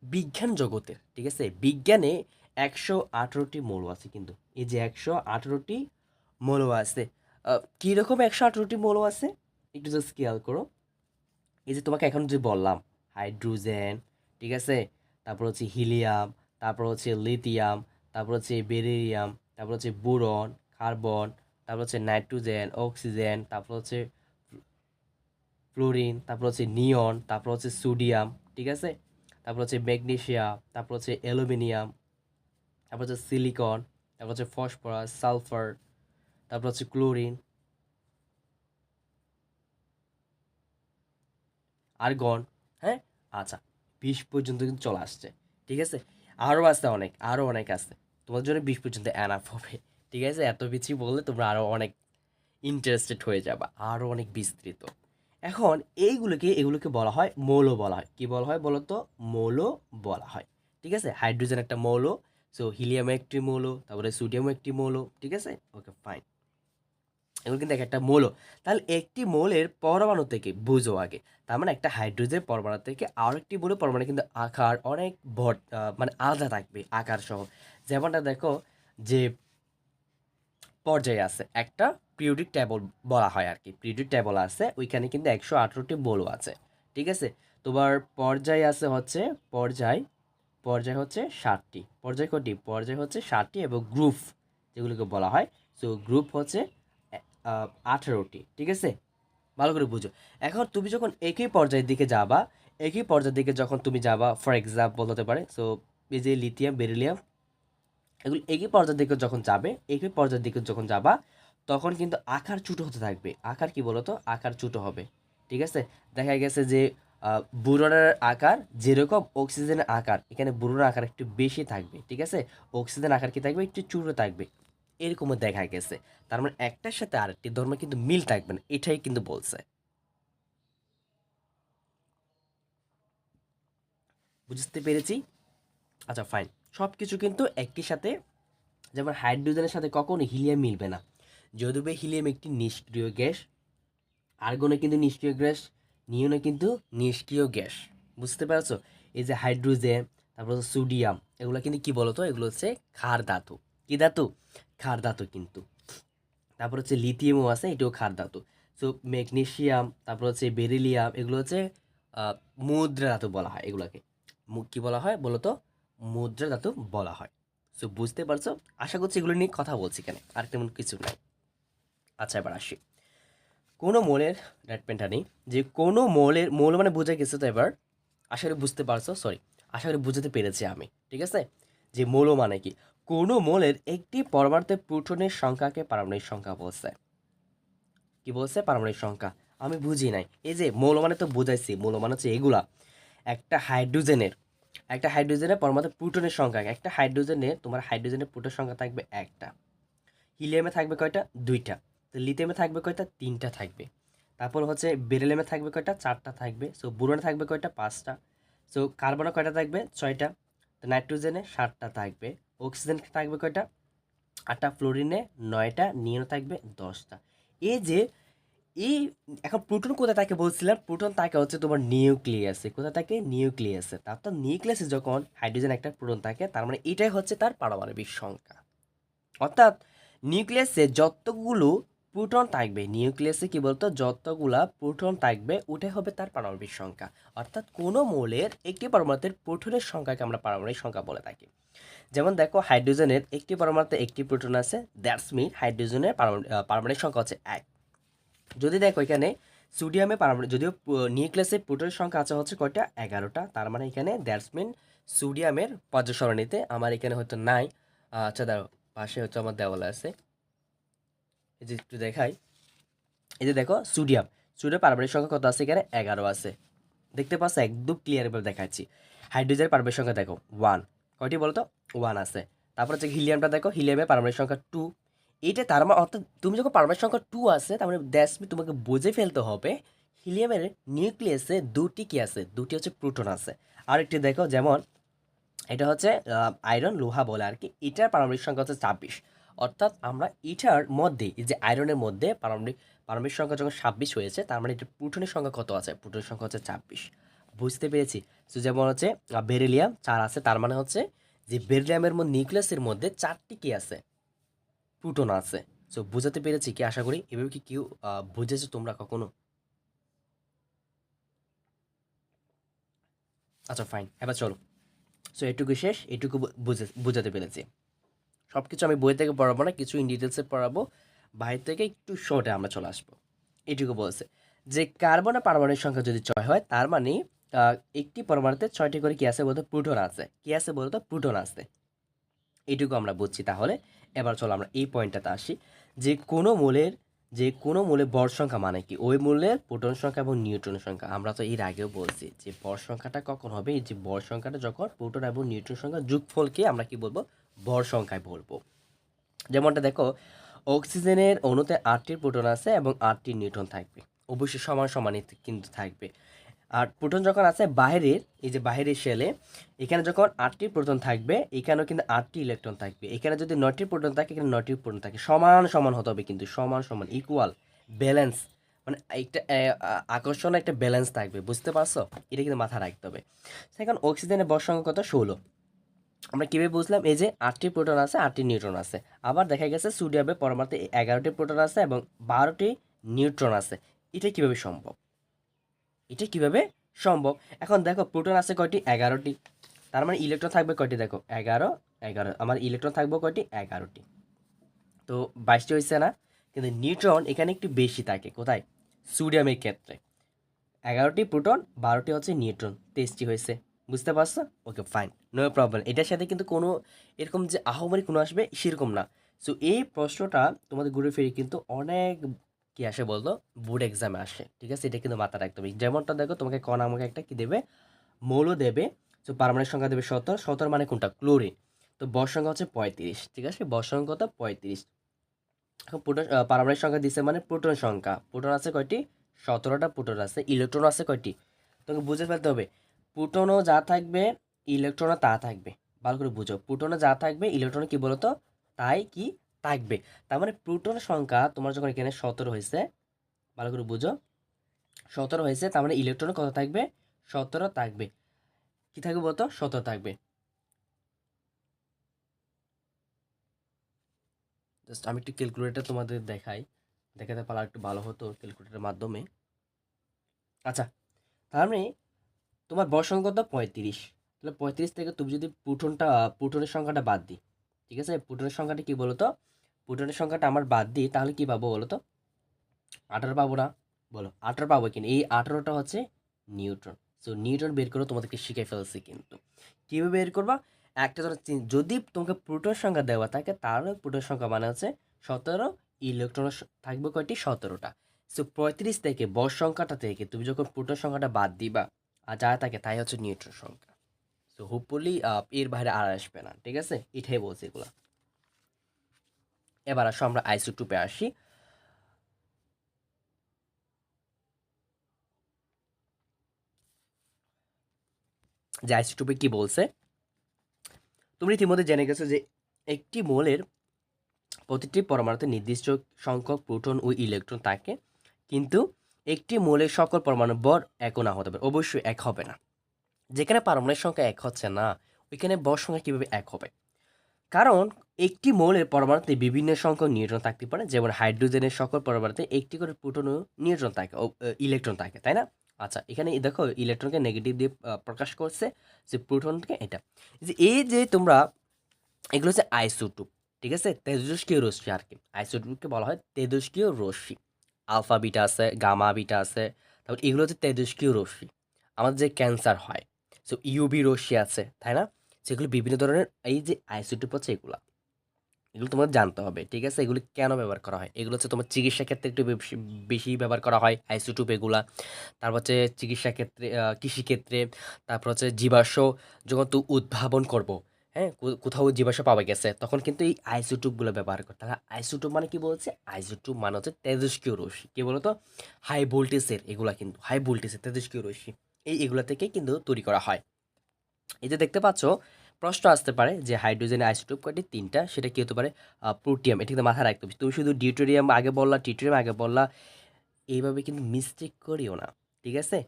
বিজ্ঞান জগতের, ঠিক আছে, বিজ্ঞানে 118টি মৌল আছে কিন্তু, এই যে 118টি মৌল আছে। কীরকম 118টি মৌল আছে, একটু জাস্ট খেয়াল করো। এই যে তোমাকে এখন যে বললাম, হাইড্রোজেন, ঠিক আছে, তারপর হচ্ছে হিলিয়াম, তারপর হচ্ছে লিথিয়াম, তারপর হচ্ছে বেরিলিয়াম, তারপর হচ্ছে বোরন, কার্বন, তারপর হচ্ছে নাইট্রোজেন, অক্সিজেন, তারপর হচ্ছে ফ্লোরিন, তারপর হচ্ছে নিয়ন, তারপর হচ্ছে সোডিয়াম, ঠিক আছে, তারপর হচ্ছে ম্যাগনেসিয়াম, তারপর হচ্ছে অ্যালুমিনিয়াম, তারপর হচ্ছে সিলিকন, তারপর হচ্ছে ফসফরাস, সালফার, তারপর হচ্ছে ক্লোরিন, আর্গন। হ্যাঁ, আচ্ছা, 20 পর্যন্ত কিন্তু চলে আসছে। ঠিক আছে, আরও আছে অনেক, আরও অনেক আছে। তোমাদের জন্য 20 পর্যন্ত অ্যানাফ হবে। ঠিক আছে, এত বেশি বললে তোমরা আরও অনেক ইন্টারেস্টেড হয়ে যাবে, আরও অনেক বিস্তৃত। এখন এগুলোকে বলা হয় মৌল বলা হয়। কি বলা হয় বলো তো, মৌল বলা হয়। ঠিক আছে, হাইড্রোজেন একটা মৌল, সো হিলিয়াম একটি মৌল, তারপরে সোডিয়াম একটি মৌল। ঠিক আছে, ওকে ফাইন, এগুলো কিন্তু এক একটা মৌল। তাহলে একটি মৌলের পরমাণু থেকে বুঝো আগে, তার মানে একটা হাইড্রোজেন পরমাণু থেকে আরেকটি মৌলের পরমাণু কিন্তু আকার অনেক মানে আলাদা থাকবে আকার সহ। যেমনটা দেখো, যে পর্যায়ে আছে একটা পিরিয়ডিক টেবল বলা হয় আর কি, পিরিয়ডিক টেবল আছে, ওইখানে কিন্তু 118টি মৌল আছে। ঠিক আছে, তোমার পর্যায় আছে হচ্ছে পর্যায় পর্যায় হচ্ছে 7টি। পর্যায় কটি? পর্যায় হচ্ছে 7টি এবং গ্রুপ যেগুলোকে বলা হয়, সো গ্রুপ হচ্ছে 18টি। ঠিক আছে, ভালো করে বুঝো। এখন তুমি যখন একই পর্যায়ের দিকে যাবা, একই পর্যায়ের দিকে যখন তুমি যাবা, ফর এক্সাম্পল হতে পারে, সো এই যে লিথিয়াম, বেরিলিয়াম, এগুলো একই পর্যায়ের দিকে যখন যাবে, একই পর্যায়ের দিকে যখন যাবা, তখন কিন্তু আকার ছোটো হতে থাকবে। আকার কি বলতো? আকার ছোটো হবে। ঠিক আছে, দেখা গেছে যে বোরনের আকার যেরকম অক্সিজেনের আকার, এখানে বোরনের আকার একটু বেশি থাকবে। ঠিক আছে, অক্সিজেন আকার কি থাকবে? একটু ছোটো থাকবে। এরকমও দেখা গেছে। তার মানে একটার সাথে আরেকটি ধর্ম কিন্তু মিল থাকবে না, এটাই কিন্তু বলছে। বুঝতে পেরেছি? আচ্ছা ফাইন। সব কিছু কিন্তু একই সাথে, যেমন হাইড্রোজেনের সাথে কখনো হিলিয়াম মিলবে না। যদিও বা হিলিয়াম একটি নিষ্ক্রিয় গ্যাস, আর্গনে কিন্তু নিষ্ক্রিয় গ্যাস, নিয়নে কিন্তু নিষ্ক্রিয় গ্যাস। বুঝতে পারছো? এই যে হাইড্রোজেন, তারপর হচ্ছে সোডিয়াম, এগুলো কিন্তু কি বলতো? এগুলো হচ্ছে ক্ষার ধাতু। কি ধাতু? ক্ষার ধাতু কিন্তু। তারপর হচ্ছে লিথিয়ামও আছে, এটাও ক্ষার ধাতু। সো ম্যাগনেসিয়াম, তারপর হচ্ছে বেরিলিয়াম, এগুলো হচ্ছে মুদ্রা ধাতু বলা হয় এগুলোকে। কি বলা হয় বলো তো? মুদ্রা ধাতু বলা হয়। সো বুঝতে পারছো? আশা করছি এগুলো নিয়ে কথা বলছি কেন, আর তেমন কিছু নাই। আচ্ছা এবার আসি কোনো মৌলের ডেটপেনটা নেই, যে কোনো মৌলের, মৌল মানে বোঝা গেছে তো এবার? আশা করি বুঝতে পারছো, সরি, আশা করি বুঝতে পেরেছি আমি। ঠিক আছে, যে মৌল মানে কি? কোনো মৌলের একটি পরমাণুতে প্রোটনের সংখ্যাকে পারমাণবিক সংখ্যা বলছে। কি বলছে? পারমাণবিক সংখ্যা। আমি বুঝি নাই। এই যে মৌল মানে তো বুঝাইছি, মৌল মানে হচ্ছে এগুলা। একটা হাইড্রোজেনের, একটা হাইড্রোজেনের পরমাণুতে প্রোটনের সংখ্যা, একটা হাইড্রোজেনে তোমার হাইড্রোজেনের প্রোটনের সংখ্যা থাকবে একটা। হিলিয়ামে থাকবে কয়টা? দুইটা। তো লিথিয়ামে থাকবে কয়টা? তিনটা থাকবে। তারপর হচ্ছে বেরিলিয়ামে থাকবে কয়টা? চারটা থাকবে। সো বোরনে থাকবে কয়টা? পাঁচটা। সো কার্বনে কয়টা থাকবে? ছয়টা। তো নাইট্রোজেনে সাতটা থাকবে। অক্সিজেন থাকবে কয়টা? আটটা। ফ্লোরিনে নয়টা। নিয়নে থাকবে 10টা। এই যে এই, এখন প্রোটন কোথায় থাকে বলছিলাম? প্রোটন থাকে হচ্ছে তোমার নিউক্লিয়াসে। কোথায় থাকে? নিউক্লিয়াসে। তার তো নিউক্লিয়াসে যখন হাইড্রোজেন একটা প্রোটন থাকে, তার মানে এটাই হচ্ছে তার পারমাণবিক সংখ্যা। অর্থাৎ নিউক্লিয়াসে যতগুলো প্রোটন থাকবে, নিউক্লিয়াসে কি বলতো, যতগুলা প্রোটন থাকবে, ওটাই হবে তার পারমাণবিক সংখ্যা। অর্থাৎ কোনো মৌলের একটি পরমাণুতে প্রোটনের সংখ্যাকে আমরা পারমাণবিক সংখ্যা বলে থাকি। যেমন দেখো, হাইড্রোজেনের একটি পরমাণুতে একটি প্রোটন আছে, দ্যাটস মিন হাইড্রোজেনের পারমাণবিক সংখ্যা হচ্ছে 1। যদি দেখো এখানে সোডিয়ামে পারমাণবিক, যদিও নিউক্লিয়াসে প্রোটনের সংখ্যা আছে হচ্ছে কয়টা? 11টা। তার মানে এখানে দ্যাটস মিন সোডিয়ামের পর্যায় সারণীতে আমার এখানে হয়তো নাই। আচ্ছা দাঁড়াও, পাশে হচ্ছে আমার দেওয়ালে আছে, এই যে একটু দেখাই। এই যে দেখো সোডিয়াম, সোডিয়াম পারমাণবিক সংখ্যা কত আছে? এখানে 11 আছে। দেখতে পাচ্ছ? একদম ক্লিয়ারভাবে দেখাচ্ছি। হাইড্রোজেনের পারমাণবিক সংখ্যা দেখো 1। কয়টি বলতো? 1 আছে। তারপর হচ্ছে হিলিয়ামটা দেখো, হিলিয়ামের পারমাণবিক সংখ্যা 2। এইটা তার মানে, অর্থাৎ তুমি যখন পারমাণবিক সংখ্যা 2 আছে, তার মানে দ্যাটস মিন তোমাকে বুঝে ফেলতে হবে হিলিয়ামের নিউক্লিয়াসে দুটি কি আছে? দুটি হচ্ছে প্রোটন আছে। আরেকটি দেখো, যেমন এটা হচ্ছে আয়রন, লোহা বলে আর কি, এটার পারমাণবিক সংখ্যা হচ্ছে 26। অর্থাৎ আমরা এটার মধ্যে, এই যে আয়রনের মধ্যে পারমাণবিক সংখ্যা যখন 26 হয়েছে, তার মানে এটা প্রোটনের সংখ্যা কত আছে? প্রোটনের সংখ্যা হচ্ছে 26। বুঝতে পেরেছি? তো যেমন হচ্ছে বেরিলিয়াম 4 আছে, তার মানে হচ্ছে যে বেরিলিয়ামের মধ্যে নিউক্লিয়াসের মধ্যে 4টি কি আছে? প্রোটন আছে। সো বুঝাতে পেরেছি কি? আশা করি এভাবে কি কেউ বুঝেছো তোমরা কখনো? আচ্ছা ফাইন, এবার চলো। সো এটুকু শেষ, এটুকু বুঝাতে পেরেছি। সব কিছু আমি বই থেকে পড়াবো না, কিছু ইন ডিটেলসে পড়াবো, বাইরে থেকে একটু শর্টে আমরা চলে আসবো। এটুকু বলছে যে কার্বনের পারমাণবিক সংখ্যা যদি 6 হয়, তার মানে একটি পরমাণুতে 6টি করে কি আছে বলতো? প্রোটন আছে। কি আছে বলতো? প্রোটন আছে। এটুকু আমরা বুঝছি। তাহলে এবার চলো আমরা এই পয়েন্টটাতে আসি, যে কোনো মৌলের, যে কোনো মৌলের ভর সংখ্যা মানে কি? ওই মৌলের প্রোটন সংখ্যা এবং নিউট্রন সংখ্যা। আমরা তো এর আগেও বলছি যে ভর সংখ্যাটা কখন হবে? এই যে ভর সংখ্যাটা যখন প্রোটন এবং নিউট্রন সংখ্যা যোগফলকে আমরা কি বলবো? ভর সংখ্যায় বলবো। যেমনটা দেখো, অক্সিজেনের অণুতে 8টি প্রোটন আছে এবং 8টি নিউট্রন থাকবে। অবশ্যই সমান সমানই কিন্তু থাকবে। আর প্রোটন যখন আছে বাহিরের, এই যে বাহিরের শেলে, এখানে যখন 8টি প্রোটন থাকবে, এখানেও কিন্তু 8টি ইলেকট্রন থাকবে। এখানে যদি 9টি প্রোটন থাকে, এখানে 9টি প্রোটন থাকে। সমান সমান হতে হবে কিন্তু, সমান সমান, ইকুয়াল, ব্যালেন্স, মানে একটা আকর্ষণ, একটা ব্যালেন্স থাকবে। বুঝতে পারছো? এটা কিন্তু মাথায় রাখতে হবে। এখন অক্সিজেনের ভর সংখ্যা কত? 16। আমরা কীভাবে বুঝলাম? এই যে 8টি প্রোটন আছে, 8টি নিউট্রন আছে। আবার দেখা গেছে সোডিয়ামে পরমাণুতে 11টি প্রোটন আছে এবং 12টি নিউট্রন আছে। এটা কিভাবে সম্ভব? এটা কিভাবে সম্ভব। এখন দেখো প্রোটন আছে কয়টি? 11টি। তার মানে ইলেকট্রন থাকবে কয়টি? দেখো 11, 11, আমার ইলেকট্রন থাকবে কয়টি? 11টি। তো 22টি হয়েছে না? কিন্তু নিউট্রন এখানে একটু বেশি থাকে, কোথায়? সোডিয়ামের ক্ষেত্রে 11টি প্রোটন, 12টি হচ্ছে নিউট্রন, 23টি হয়েছে। বুঝতে পারছো? Okay fine, no problem. এটার সাথে কিন্তু কোনো এরকম যে আহামরি কোনো আসবে সেরকম না। সো এই প্রশ্নটা তোমাদের ঘুরে ফিরে কিন্তু অনেক কি আসে বলতো, বোর্ড এক্সামে আসে, ঠিক আছে? এটা কিন্তু মাথা রাখতে হবে। যেমনটা দেখো তোমাকে ক নামক একটা কি দেবে, মৌল দেবে। তো পারমাণবিক সংখ্যা দেবে 17, 17 মানে কোনটা? ক্লোরিন। তো বর সংখ্যা হচ্ছে 35, ঠিক আছে? বর সংখ্যা কত? 35। এখন প্রোটন পারমাণবিক সংখ্যা দিছে মানে প্রোটন সংখ্যা, প্রোটন আছে কয়টি? 17টা প্রোটন আছে। ইলেকট্রন আছে কয়টি? তোকে বুঝে ফেলতে হবে, প্রোটনও যা থাকবে ইলেকট্রনও তা থাকবে। ভালো করে বুঝো, প্রোটনে যা থাকবে ইলেকট্রনে কি বলতো তাই কি থাকবে। তার মানে প্রোটন সংখ্যা তোমার যখন এখানে 17 হয়েছে, ভালো করে বুঝো, 17 হয়েছে, তার মানে ইলেকট্রনে কত থাকবে? 17 থাকবে। কি থাকবে বলতো? 17 থাকবে। জাস্ট আমি একটু ক্যালকুলেটর তোমাদের দেখাই, দেখাতে পারলে একটু ভালো হতো ক্যালকুলেটরের মাধ্যমে। আচ্ছা, তার মানে তোমার বর সংখ্যা কত? 35। তাহলে 35 থেকে তুমি যদি প্রোটনের সংখ্যাটা বাদ দিই, ঠিক আছে? প্রোটনের সংখ্যাটা কি বলো তো? প্রোটনের সংখ্যাটা আমার বাদ দিই, তাহলে কি পাবো বলো তো? 18 পাবো না? বলো 18 পাবো কিনা? এই 18টা হচ্ছে নিউট্রন। সো নিউট্রন বের করে তোমাদেরকে শিখে ফেলছি কিন্তু। কীভাবে বের করবা? একটা যদি তোমাকে প্রোটন সংখ্যা দেওয়া থাকে, তাহলে প্রোটন সংখ্যা মানে হচ্ছে 17, ইলেকট্রন থাকবে কয়টি? 17টা। সো 35 থেকে বর সংখ্যাটা থেকে তুমি যখন প্রোটন সংখ্যাটা বাদ দিবা, আর যা থাকে তাই হচ্ছে নিউট্রন সংখ্যা। সো হোপফুলি এর বাইরে আর আসবে না, ঠিক আছে? এটাই বলছি এগুলা। এবার আসো আমরা আইসোটুপে আসি। যে আইসোটুপে কি বলছে, তুমি ইতিমধ্যে জেনে গেছো যে একটি মোলের প্রতিটি পরমাণুতে নির্দিষ্ট সংখ্যক প্রোটন ও ইলেকট্রন থাকে, কিন্তু একটি মোলের সকল পরমাণুর ভর একও না হতে পারে, অবশ্যই এক হবে না। যেখানে পারমাণবিক সংখ্যা এক হচ্ছে না, ওইখানে ভর সংখ্যা কিভাবে এক হবে? কারণ একটি মৌলের পরমাণুতে বিভিন্ন সংখ্যক নিউট্রন থাকতে পারে, যেমন হাইড্রোজেনের সকল পরমাণুতে একটি করে প্রোটন ও নিউট্রন থাকে, ইলেকট্রন থাকে, তাই না? আচ্ছা, এখানে দেখো ইলেকট্রনকে নেগেটিভ দিয়ে প্রকাশ করছে, যে প্রোটনকে এটা। যে এই যে তোমরা, এগুলো হচ্ছে আইসোটুপ, ঠিক আছে? তেজস্ক্রিয় রশ্মি আর কি, আইসোটুপকে বলা হয় তেজস্ক্রিয় রশ্মি। আলফা বিটা আছে, গামা বিটা আছে, তারপর এগুলো হচ্ছে তেজস্ক্রিয় রশ্মি। আমাদের যে ক্যান্সার হয়, সো ইউভি রশ্মি আছে, তাই না? সেগুলো বিভিন্ন ধরনের, এই যে আইসোটুপ হচ্ছে এগুলা, এগুলো তোমার জানতে হবে, ঠিক আছে? এগুলো কেন ব্যবহার করা হয়? এগুলো হচ্ছে তোমার চিকিৎসা ক্ষেত্রে একটু বেশি বেশি ব্যবহার করা হয় আইসোটুপ এগুলা। তারপর হচ্ছে চিকিৎসা ক্ষেত্রে, কৃষিক্ষেত্রে, তারপর হচ্ছে জীবাশ্ম যখন তো উদ্ভাবন করব, হ্যাঁ, কোথাও জীবাশ্ম পাওয়া গেছে, তখন কিন্তু এই আইসোটুপগুলো ব্যবহার করতে হয়। আইসোটুপ মানে কি বলছে? আইসোটুপ মানে হচ্ছে তেজস্ক্রিয় রশ্মি। কি বলতো? হাই ভোল্টেজের এগুলা, কিন্তু হাই ভোল্টেজের তেজস্ক্রিয় রশ্মি এগুলা থেকে কিন্তু তৈরি করা হয়। এই যে দেখতে পাচ্ছ, প্রশ্ন আসতে পারে যে হাইড্রোজেনের আইসোটোপ কয়টি? 3টা। সেটা কি হতে পারে? প্রোটিয়াম। এটা কিন্তু মাথায় রাখতে হবে। তুমি শুধু ডিউটেরিয়াম আগে বললা, টিউটেরিয়াম আগে বললা, এইভাবে কিন্তু মিস্টেক করিও না, ঠিক আছে?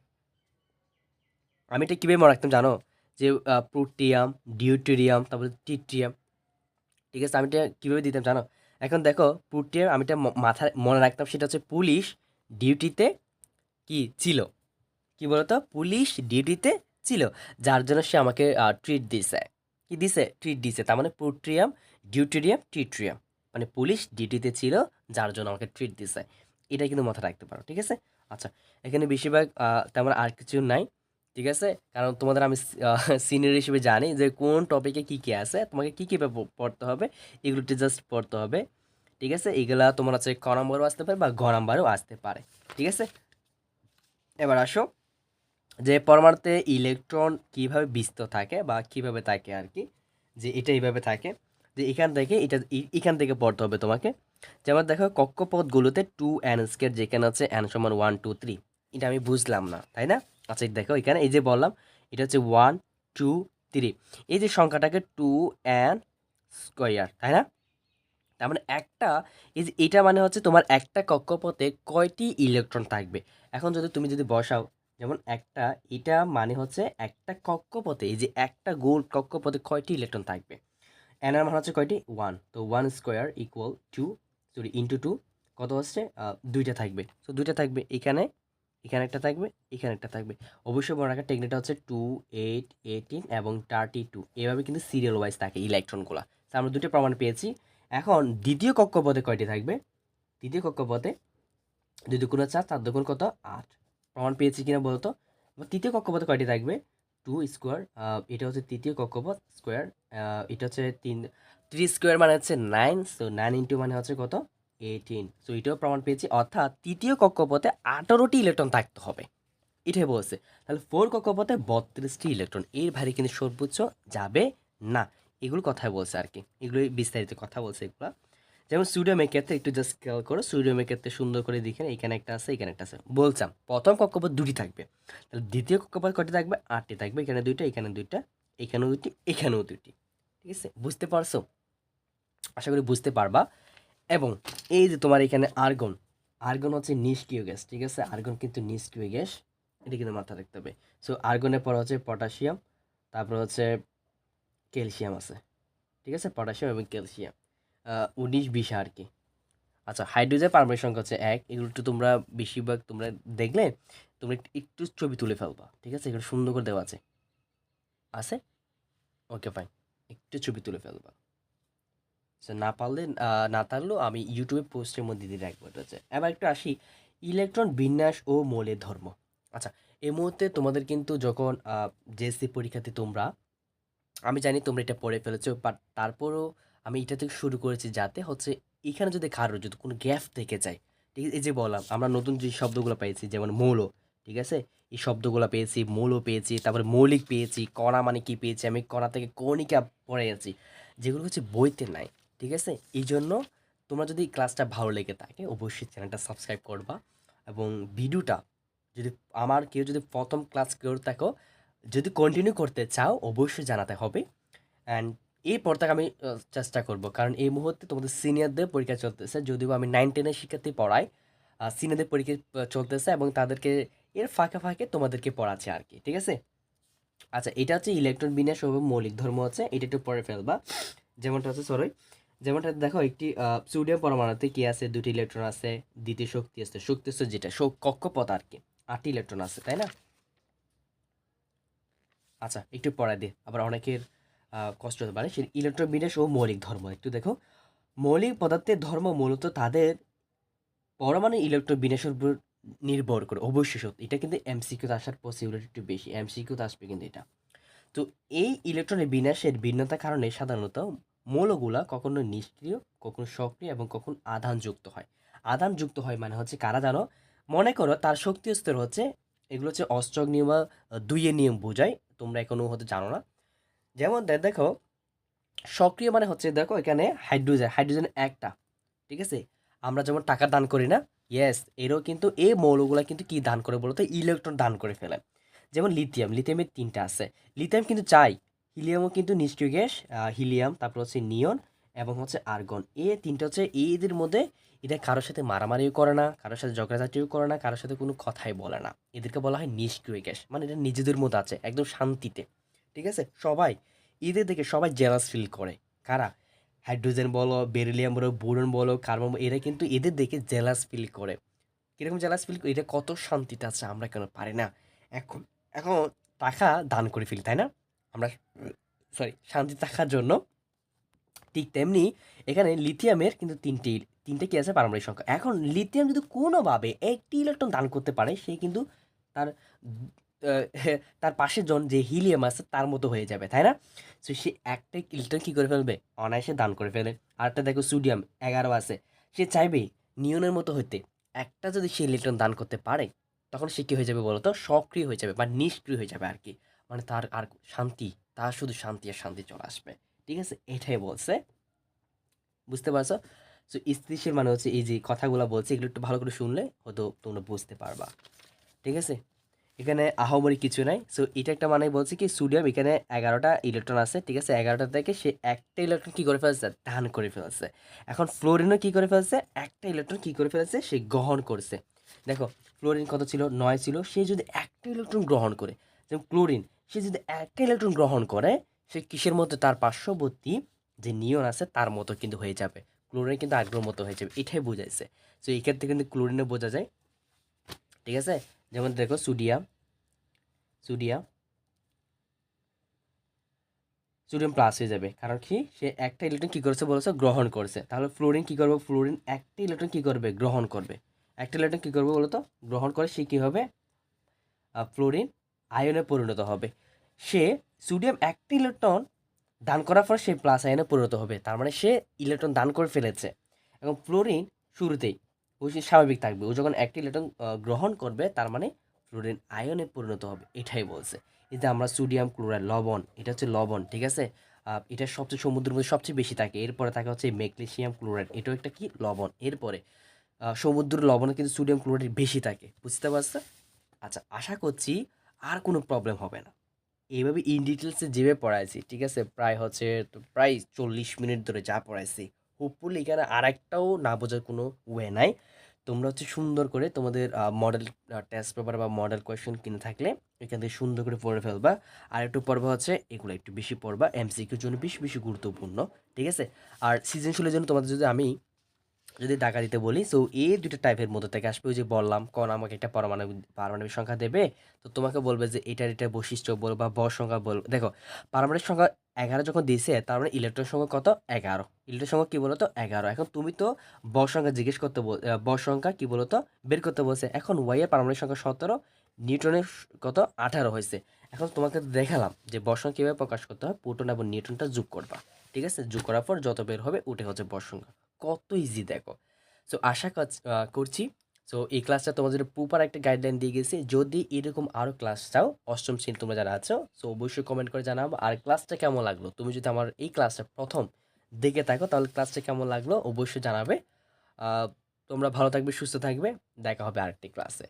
আমি এটা কীভাবে মনে রাখতাম জানো? যে প্রোটিয়াম, ডিউটেরিয়াম, তারপরে টিট্রিয়াম, ঠিক আছে? আমি এটা কীভাবে দিতাম জানো? এখন দেখো, প্রোটিয়াম আমি এটা মাথায় মনে রাখতাম, সেটা হচ্ছে পুলিশ ডিউটিতে কি ছিল, কি বলতো? পুলিশ ডিউটিতে ছিল, যার জন্য সে আমাকে ট্রিট দিছে। কি দিছে? ট্রিট দিছে। তার মানে প্রোট্রিয়াম, ডিউটেরিয়াম, ট্রিট্রিয়াম, মানে পুলিশ ডিউটিতে ছিল, যার জন্য আমাকে ট্রিট দিছে। এটা কিন্তু মাথায় রাখতে পারো, ঠিক আছে? আচ্ছা, এখানে বেশিরভাগ তেমন আর কিছু নাই, ঠিক আছে? কারণ তোমাদের আমি সিনিয়র হিসেবে জানি যে কোন টপিকে কী কী আছে, তোমাকে কী কী পড়তে হবে, এগুলোতে জাস্ট পড়তে হবে, ঠিক আছে? এগুলা তোমার হচ্ছে ক নম্বরও আসতে পারে বা ঘ নম্বরেও আসতে পারে, ঠিক আছে? এবার আসো যে পরমাণুতে ইলেকট্রন কিভাবে বিস্তৃত থাকে বা কিভাবে থাকে আর কি, যে এটা এইভাবে থাকে, যে এখান থেকে এটা এখান থেকে পড়তে হবে তোমাকে। যেমন দেখো, কক্ষপথগুলোতে 2n², যেখানে আছে n সমান 1 2 3, এটা আমি বুঝলাম না, তাই না? আচ্ছা, দেখো এখানে এই যে বললাম, এটা হচ্ছে 1 2 3, এই যে সংখ্যাটাকে 2n², তাই না? তার মানে একটা, এই যে এটা মানে হচ্ছে তোমার একটা কক্ষপথে কয়টি ইলেকট্রন থাকবে। এখন তুমি যদি বসাও, যেমন একটা, এটা মানে হচ্ছে একটা কক্ষপথে, এই যে একটা গোল কক্ষপথে কয়টি ইলেকট্রন থাকবে। এন এর মান হচ্ছে কয়টি? 1, তো 1² ইকুয়াল 2, সরি ইন্টু 2, কত হচ্ছে? 2টা থাকবে। তো 2টা থাকবে এখানে, এখানে একটা থাকবে, এখানে একটা থাকবে। অবশ্যই মনে রাখার টেকনিকটা হচ্ছে 2, 8, 18 এবং 32 এভাবে কিন্তু সিরিয়াল ওয়াইজ থাকে ইলেকট্রনগুলা। তো আমরা দুটো প্রমাণ পেয়েছি। এখন দ্বিতীয় কক্ষপথে কয়টি থাকবে? দ্বিতীয় কক্ষপথে 2 দুগুণ 4, 4 দুগুণ কত? 8। প্রমাণ পেয়েছি কিনা বলো তো? এবার তৃতীয় কক্ষপথে কয়টি থাকবে? 2 স্কোয়ার, এটা হচ্ছে তৃতীয় কক্ষপথ স্কোয়ার, এটা হচ্ছে 3 স্কোয়ার মানে হচ্ছে 9, সো 9 ইন্টু মানে হচ্ছে কত? 18। সো এটাও প্রমাণ পেয়েছি, অর্থাৎ তৃতীয় কক্ষপথে 18টি ইলেকট্রন থাকতে হবে, এটাই বলছে। তাহলে 4 কক্ষপথে 32টি ইলেকট্রন, এর বাইরে কিন্তু সর্বোচ্চ যাবে না। এগুলো কথাই বলছে আর কি, এগুলোই বিস্তারিত কথা বলছে এগুলা। যেমন সোডিয়ামের ক্ষেত্রে একটু জাস্ট খেয়াল করো, সোডিয়ামের ক্ষেত্রে সুন্দর করে দেখেন, এখানে একটা আছে, এখানে একটা আছে। বললাম প্রথম কক্ষপথ দুটি থাকবে, তাহলে দ্বিতীয় কক্ষপথ কয়টি থাকবে? 8টি থাকবে। এখানে দুইটা, এখানে দুইটা, এখানেও দুইটি, এখানেও দুইটি। ঠিক আছে, বুঝতে পারছো? আশা করি বুঝতে পারবা। এবং এই যে তোমার এখানে আর্গন, আর্গন হচ্ছে নিষ্ক্রিয় গ্যাস। ঠিক আছে, আর্গন কিন্তু নিষ্ক্রিয় গ্যাস, এটা কিন্তু মাথায় রাখতে হবে। সো আর্গনের পর হচ্ছে পটাশিয়াম, তারপর হচ্ছে ক্যালসিয়াম আছে। ঠিক আছে, পটাশিয়াম এবং ক্যালসিয়াম, 19-20 আর কি। আচ্ছা, হাইড্রোজেন পারমাণবিক সংখ্যা হচ্ছে 1। এগুলো একটু তোমরা বেশিরভাগ তোমরা দেখলে তোমরা একটু ছবি তুলে ফেলবা। ঠিক আছে, এগুলো সুন্দর করে দেওয়া আছে, আছে? ওকে ফাইন, একটু ছবি তুলে ফেলবা। সো না পারলে না পারলেও আমি ইউটিউবে পোস্টের মধ্যে দিয়ে রাখবো। এটা হচ্ছে, এবার একটু আসি ইলেকট্রন বিন্যাস ও মৌলের ধর্ম। আচ্ছা, এই মুহূর্তে তোমাদের কিন্তু যখন জেএসসি পরীক্ষাতে তোমরা, আমি জানি তোমরা এটা পড়ে ফেলেছো, বাট তারপরও আমি এটা থেকে শুরু করেছি যাতে হচ্ছে এখানে যদি কারো যদি কোনো গ্যাপ থেকে যায়, ঠিক আছে? এই যে বললাম আমরা নতুন যে শব্দগুলো পেয়েছি, যেমন মৌল, ঠিক আছে, এই শব্দগুলো পেয়েছি, মৌল পেয়েছি, তারপরে মৌলিক পেয়েছি, কণা মানে কি পেয়েছি, আমি কণা থেকে কণিকা পড়ে গেছি, যেগুলো হচ্ছে বইতে নাই। ঠিক আছে, এই জন্য তোমরা যদি ক্লাসটা ভালো লেগে থাকে অবশ্যই চ্যানেলটা সাবস্ক্রাইব করবা, এবং ভিডিওটা যদি আমার কেউ যদি প্রথম ক্লাস করে থাকো, যদি কন্টিনিউ করতে চাও অবশ্যই জানাতে হবে। অ্যান্ড এরপর থেকে আমি চেষ্টা করব, কারণ এই মুহূর্তে তোমাদের সিনিয়রদের পরীক্ষা চলতেছে, যদিও আমি 9-10-এর শিক্ষার্থী পড়াই, সিনিয়রদের পরীক্ষা চলতেছে এবং তাদেরকে এর ফাঁকে ফাঁকে তোমাদেরকে পড়াচ্ছে আর কি। ঠিক আছে, আচ্ছা, এটা হচ্ছে ইলেকট্রন বিন্যাস এবং মৌলিক ধর্ম হচ্ছে, এটা একটু পরে ফেলবা। যেমনটা হচ্ছে সরি, যেমনটা দেখো একটি সোডিয়াম পরমাণুতে কি আছে? দুটি ইলেকট্রন আছে, দ্বিতীয় শক্তি আছে, শক্তি হচ্ছে যেটা কক্ষপথ আর কি, 8টি ইলেকট্রন আছে, তাই না? আচ্ছা, একটু পড়ায় দিই, আবার অনেকের কষ্ট হতে পারে। সে ইলেকট্রন বিন্যাস ও মৌলিক ধর্ম একটু দেখো। মৌলিক পদার্থের ধর্ম মূলত তাদের পরমাণু ইলেকট্রন বিন্যাসের উপর নির্ভর করে। অবশ্যই সত্যি, এটা কিন্তু এমসিকিউতে আসার পসিবিলিটি একটু বেশি, এমসিকিউতে আসবে কিন্তু এটা। তো এই ইলেকট্রনের বিন্যাসের ভিন্নতার কারণে সাধারণত মৌলগুলা কখনো নিষ্ক্রিয়, কখনো সক্রিয় এবং কখনো আধানযুক্ত হয়। আধানযুক্ত হয় মানে হচ্ছে কারা জানো? মনে করো তার শক্তি স্তর হচ্ছে, এগুলো হচ্ছে অস্ট্রক নিয়ম 2 এর নিয়ম বোঝায়, তোমরা এখনো হয়তো জানো না। যেমন দেখো, সক্রিয় মানে হচ্ছে দেখো এখানে হাইড্রোজেন, হাইড্রোজেন একটা, ঠিক আছে? আমরা যেমন টাকা দান করি না, ইয়েস, এরও কিন্তু এই মৌলগুলা কিন্তু কি দান করে বলতো? ইলেকট্রন দান করে ফেলে। যেমন লিথিয়াম, লিথিয়ামের 3টা আছে। লিথিয়াম কিন্তু চাই, হিলিয়ামও কিন্তু নিষ্ক্রিয় গ্যাস, হিলিয়াম, তারপর হচ্ছে নিয়ন এবং হচ্ছে আর্গন, এই 3টা হচ্ছে এদের মধ্যে। এটা কারোর সাথে মারামারিও করে না, কারোর সাথে ঝগড়াঝাটিও করে না, কারোর সাথে কোনো কথাই বলে না। এদেরকে বলা হয় নিষ্ক্রিয় গ্যাস, মানে এটা নিজেদের মধ্যে আছে একদম শান্তিতে। ঠিক আছে, সবাই এদের দেখে সবাই জেলাস ফিল করে। কারা? হাইড্রোজেন বলো, বেরিলিয়াম বলো, বোরন বলো, কার্বন, এরা কিন্তু এদের দেখে জেলাস ফিল করে। কিরকম জেলাস ফিল করে? এটা কত শান্তিতে আছে, আমরা কেন পারি না? এখন এখন টাকা দান করে ফেলি, তাই না? আমরা সরি, শান্তি থাকার জন্য। ঠিক তেমনি এখানে লিথিয়ামের কিন্তু তিনটে, তিনটে কি আছে? পারমাণবিক সংখ্যা। এখন লিথিয়াম যদি কোনোভাবে একটি ইলেকট্রন দান করতে পারে, সে কিন্তু তার তার পাশের জন যে হিলিয়াম আছে তার মতো হয়ে যাবে, তাই না? সো সে একটা ইলেকট্রন কি করে ফেলবে? অনায়াসে দান করে ফেলে। আরেকটা দেখো সোডিয়াম 11 আছে, সে চাইবে নিয়নের মতো হইতে। একটা যদি সে ইলেকট্রন দান করতে পারে, তখন সে কি হয়ে যাবে বলতো? সক্রিয় হয়ে যাবে বা নিষ্ক্রিয় হয়ে যাবে আর কি। মানে তার আর শান্তি, তার শুধু শান্তি আর শান্তি চলে আসবে। ঠিক আছে, এটাই বলছে, বুঝতে পারছো? সো স্থিতিশীল মানে হচ্ছে এই যে কথাগুলো বলছে, এগুলো একটু ভালো করে শুনলে হয়তো তোমরা বুঝতে পারবা। ঠিক আছে, এখানে আহামরি কিছু নাই। সো এটা একটা মানে বলছে কি, সোডিয়াম এখানে 11টা ইলেকট্রন আছে, ঠিক আছে? 11টা থেকে সে একটা ইলেকট্রন কি করে ফেলছে? দান করে ফেলছে। এখন ফ্লোরিনও কি করে ফেলছে? একটা ইলেকট্রন কি করে ফেলছে? সে গ্রহণ করছে। দেখো, ফ্লোরিন কত ছিল? 9 ছিল, সে যদি একটা ইলেকট্রন গ্রহণ করে, যেমন ক্লোরিন, সে যদি একটা ইলেকট্রন গ্রহণ করে, সে কিসের মতো? তার পার্শ্ববর্তী যে নিয়ন আছে তার মতো কিন্তু হয়ে যাবে। ক্লোরিন কিন্তু আগ্রহ মতো হয়ে যাবে, এটাই বোঝাইছে। সো এই ক্ষেত্রে কিন্তু ক্লোরিনে বোঝা যায়। ঠিক আছে, যেমন দেখো সোডিয়াম সোডিয়াম সোডিয়াম প্লাস হয়ে যাবে, কারণ কি সে একটা ইলেকট্রন কী করেছে বলেছে গ্রহণ করেছে। তাহলে ফ্লোরিন কী করবে, ফ্লোরিন একটা ইলেকট্রন কী করবে, গ্রহণ করবে। একটা ইলেকট্রন কী করবে বলো তো, গ্রহণ করে সে কী হবে, ফ্লোরিন আয়নে পরিণত হবে। সে সোডিয়াম একটা ইলেকট্রন দান করার পর সে প্লাস আয়নে পরিণত হবে, তার মানে সে ইলেকট্রন দান করে ফেলেছে। এবং ফ্লোরিন শুরুতেই ও সে স্বাভাবিক থাকবে, ও যখন একটা ইলেকট্রন গ্রহণ করবে তার মানে ফ্লোরিন আয়নে পরিণত হবে, এটাই বলছে। এই যে আমরা সোডিয়াম ক্লোরাইড লবণ, এটা হচ্ছে লবণ, ঠিক আছে। এটা সবচেয়ে সমুদ্রের মধ্যে সবচেয়ে বেশি থাকে। এরপরে থাকে হচ্ছে ম্যাগনেসিয়াম ক্লোরাইড, এটাও একটা কি লবণ। এরপরে সমুদ্রের লবণে কিন্তু সোডিয়াম ক্লোরাইড বেশি থাকে, বুঝতে পারছো? আচ্ছা, আশা করছি আর কোনো প্রবলেম হবে না। এইভাবে ইন ডিটেলসে যেভাবে পড়াইছি, ঠিক আছে, প্রায় হচ্ছে তো প্রায় 40 মিনিট ধরে যা পড়াইছি, হোপফুলি এখানে আর একটাও না বোঝার কোনো ওয়ে নাই। তোমরা হচ্ছে সুন্দর করে তোমাদের মডেল টেস্ট পেপার বা মডেল কোয়েশ্চেন কিনে থাকলে এখান থেকে সুন্দর করে পড়ে ফেলবা। আর একটু পড়বা হচ্ছে এগুলো একটু বেশি পড়বা, এমসিকিউর জন্য বেশি বেশি গুরুত্বপূর্ণ, ঠিক আছে। আর সৃজনশীলের জন্য তোমাদের যদি টাকা দিতে বলি, সো এই দুটো টাইপের মধ্যে থেকে আসবে। ওই যে বললাম, কোন আমাকে একটা পারমাণবিক পারমাণবিক সংখ্যা দেবে, তো তোমাকে বলবে যে এটা বৈশিষ্ট্য বল বা ভর সংখ্যা বল। দেখো, পারমাণবিক সংখ্যা 11 যখন দিয়েছে, তার মানে ইলেকট্রন সংখ্যা কত, 11। ইলেকট্রন সংখ্যা কি বলতো, 11। এখন তুমি তো ভর সংখ্যা জিজ্ঞেস করতে ভর সংখ্যা কি বলতো বের করতে বলছে। এখন ওয়াই এর পারমাণবিক সংখ্যা 17, নিউটনের কত 18 হয়েছে। এখন তোমাকে দেখালাম যে ভর সংখ্যা কীভাবে প্রকাশ করতে হয়, প্রোটন এবং নিউট্রনটা যোগ করবা, ঠিক আছে। যোগ করার পর যত বের হবে ওটা হচ্ছে ভর সংখ্যা। কত ইজি দেখো। সো করছি, সো এই ক্লাসটা তোমাদের প্রপার একটা গাইডলাইন দিয়ে গেছি। যদি এরকম আরও ক্লাস চাও, অষ্টম শ্রেণী তোমরা যারা আছো, সো অবশ্যই কমেন্ট করে জানাবো। আর ক্লাসটা কেমন লাগলো, তুমি যদি আমার এই ক্লাসটা প্রথম দেখে থাকো তাহলে ক্লাসটা কেমন লাগলো অবশ্যই জানাবে। তোমরা ভালো থাকবে, সুস্থ থাকবে, দেখা হবে আরেকটি ক্লাসে।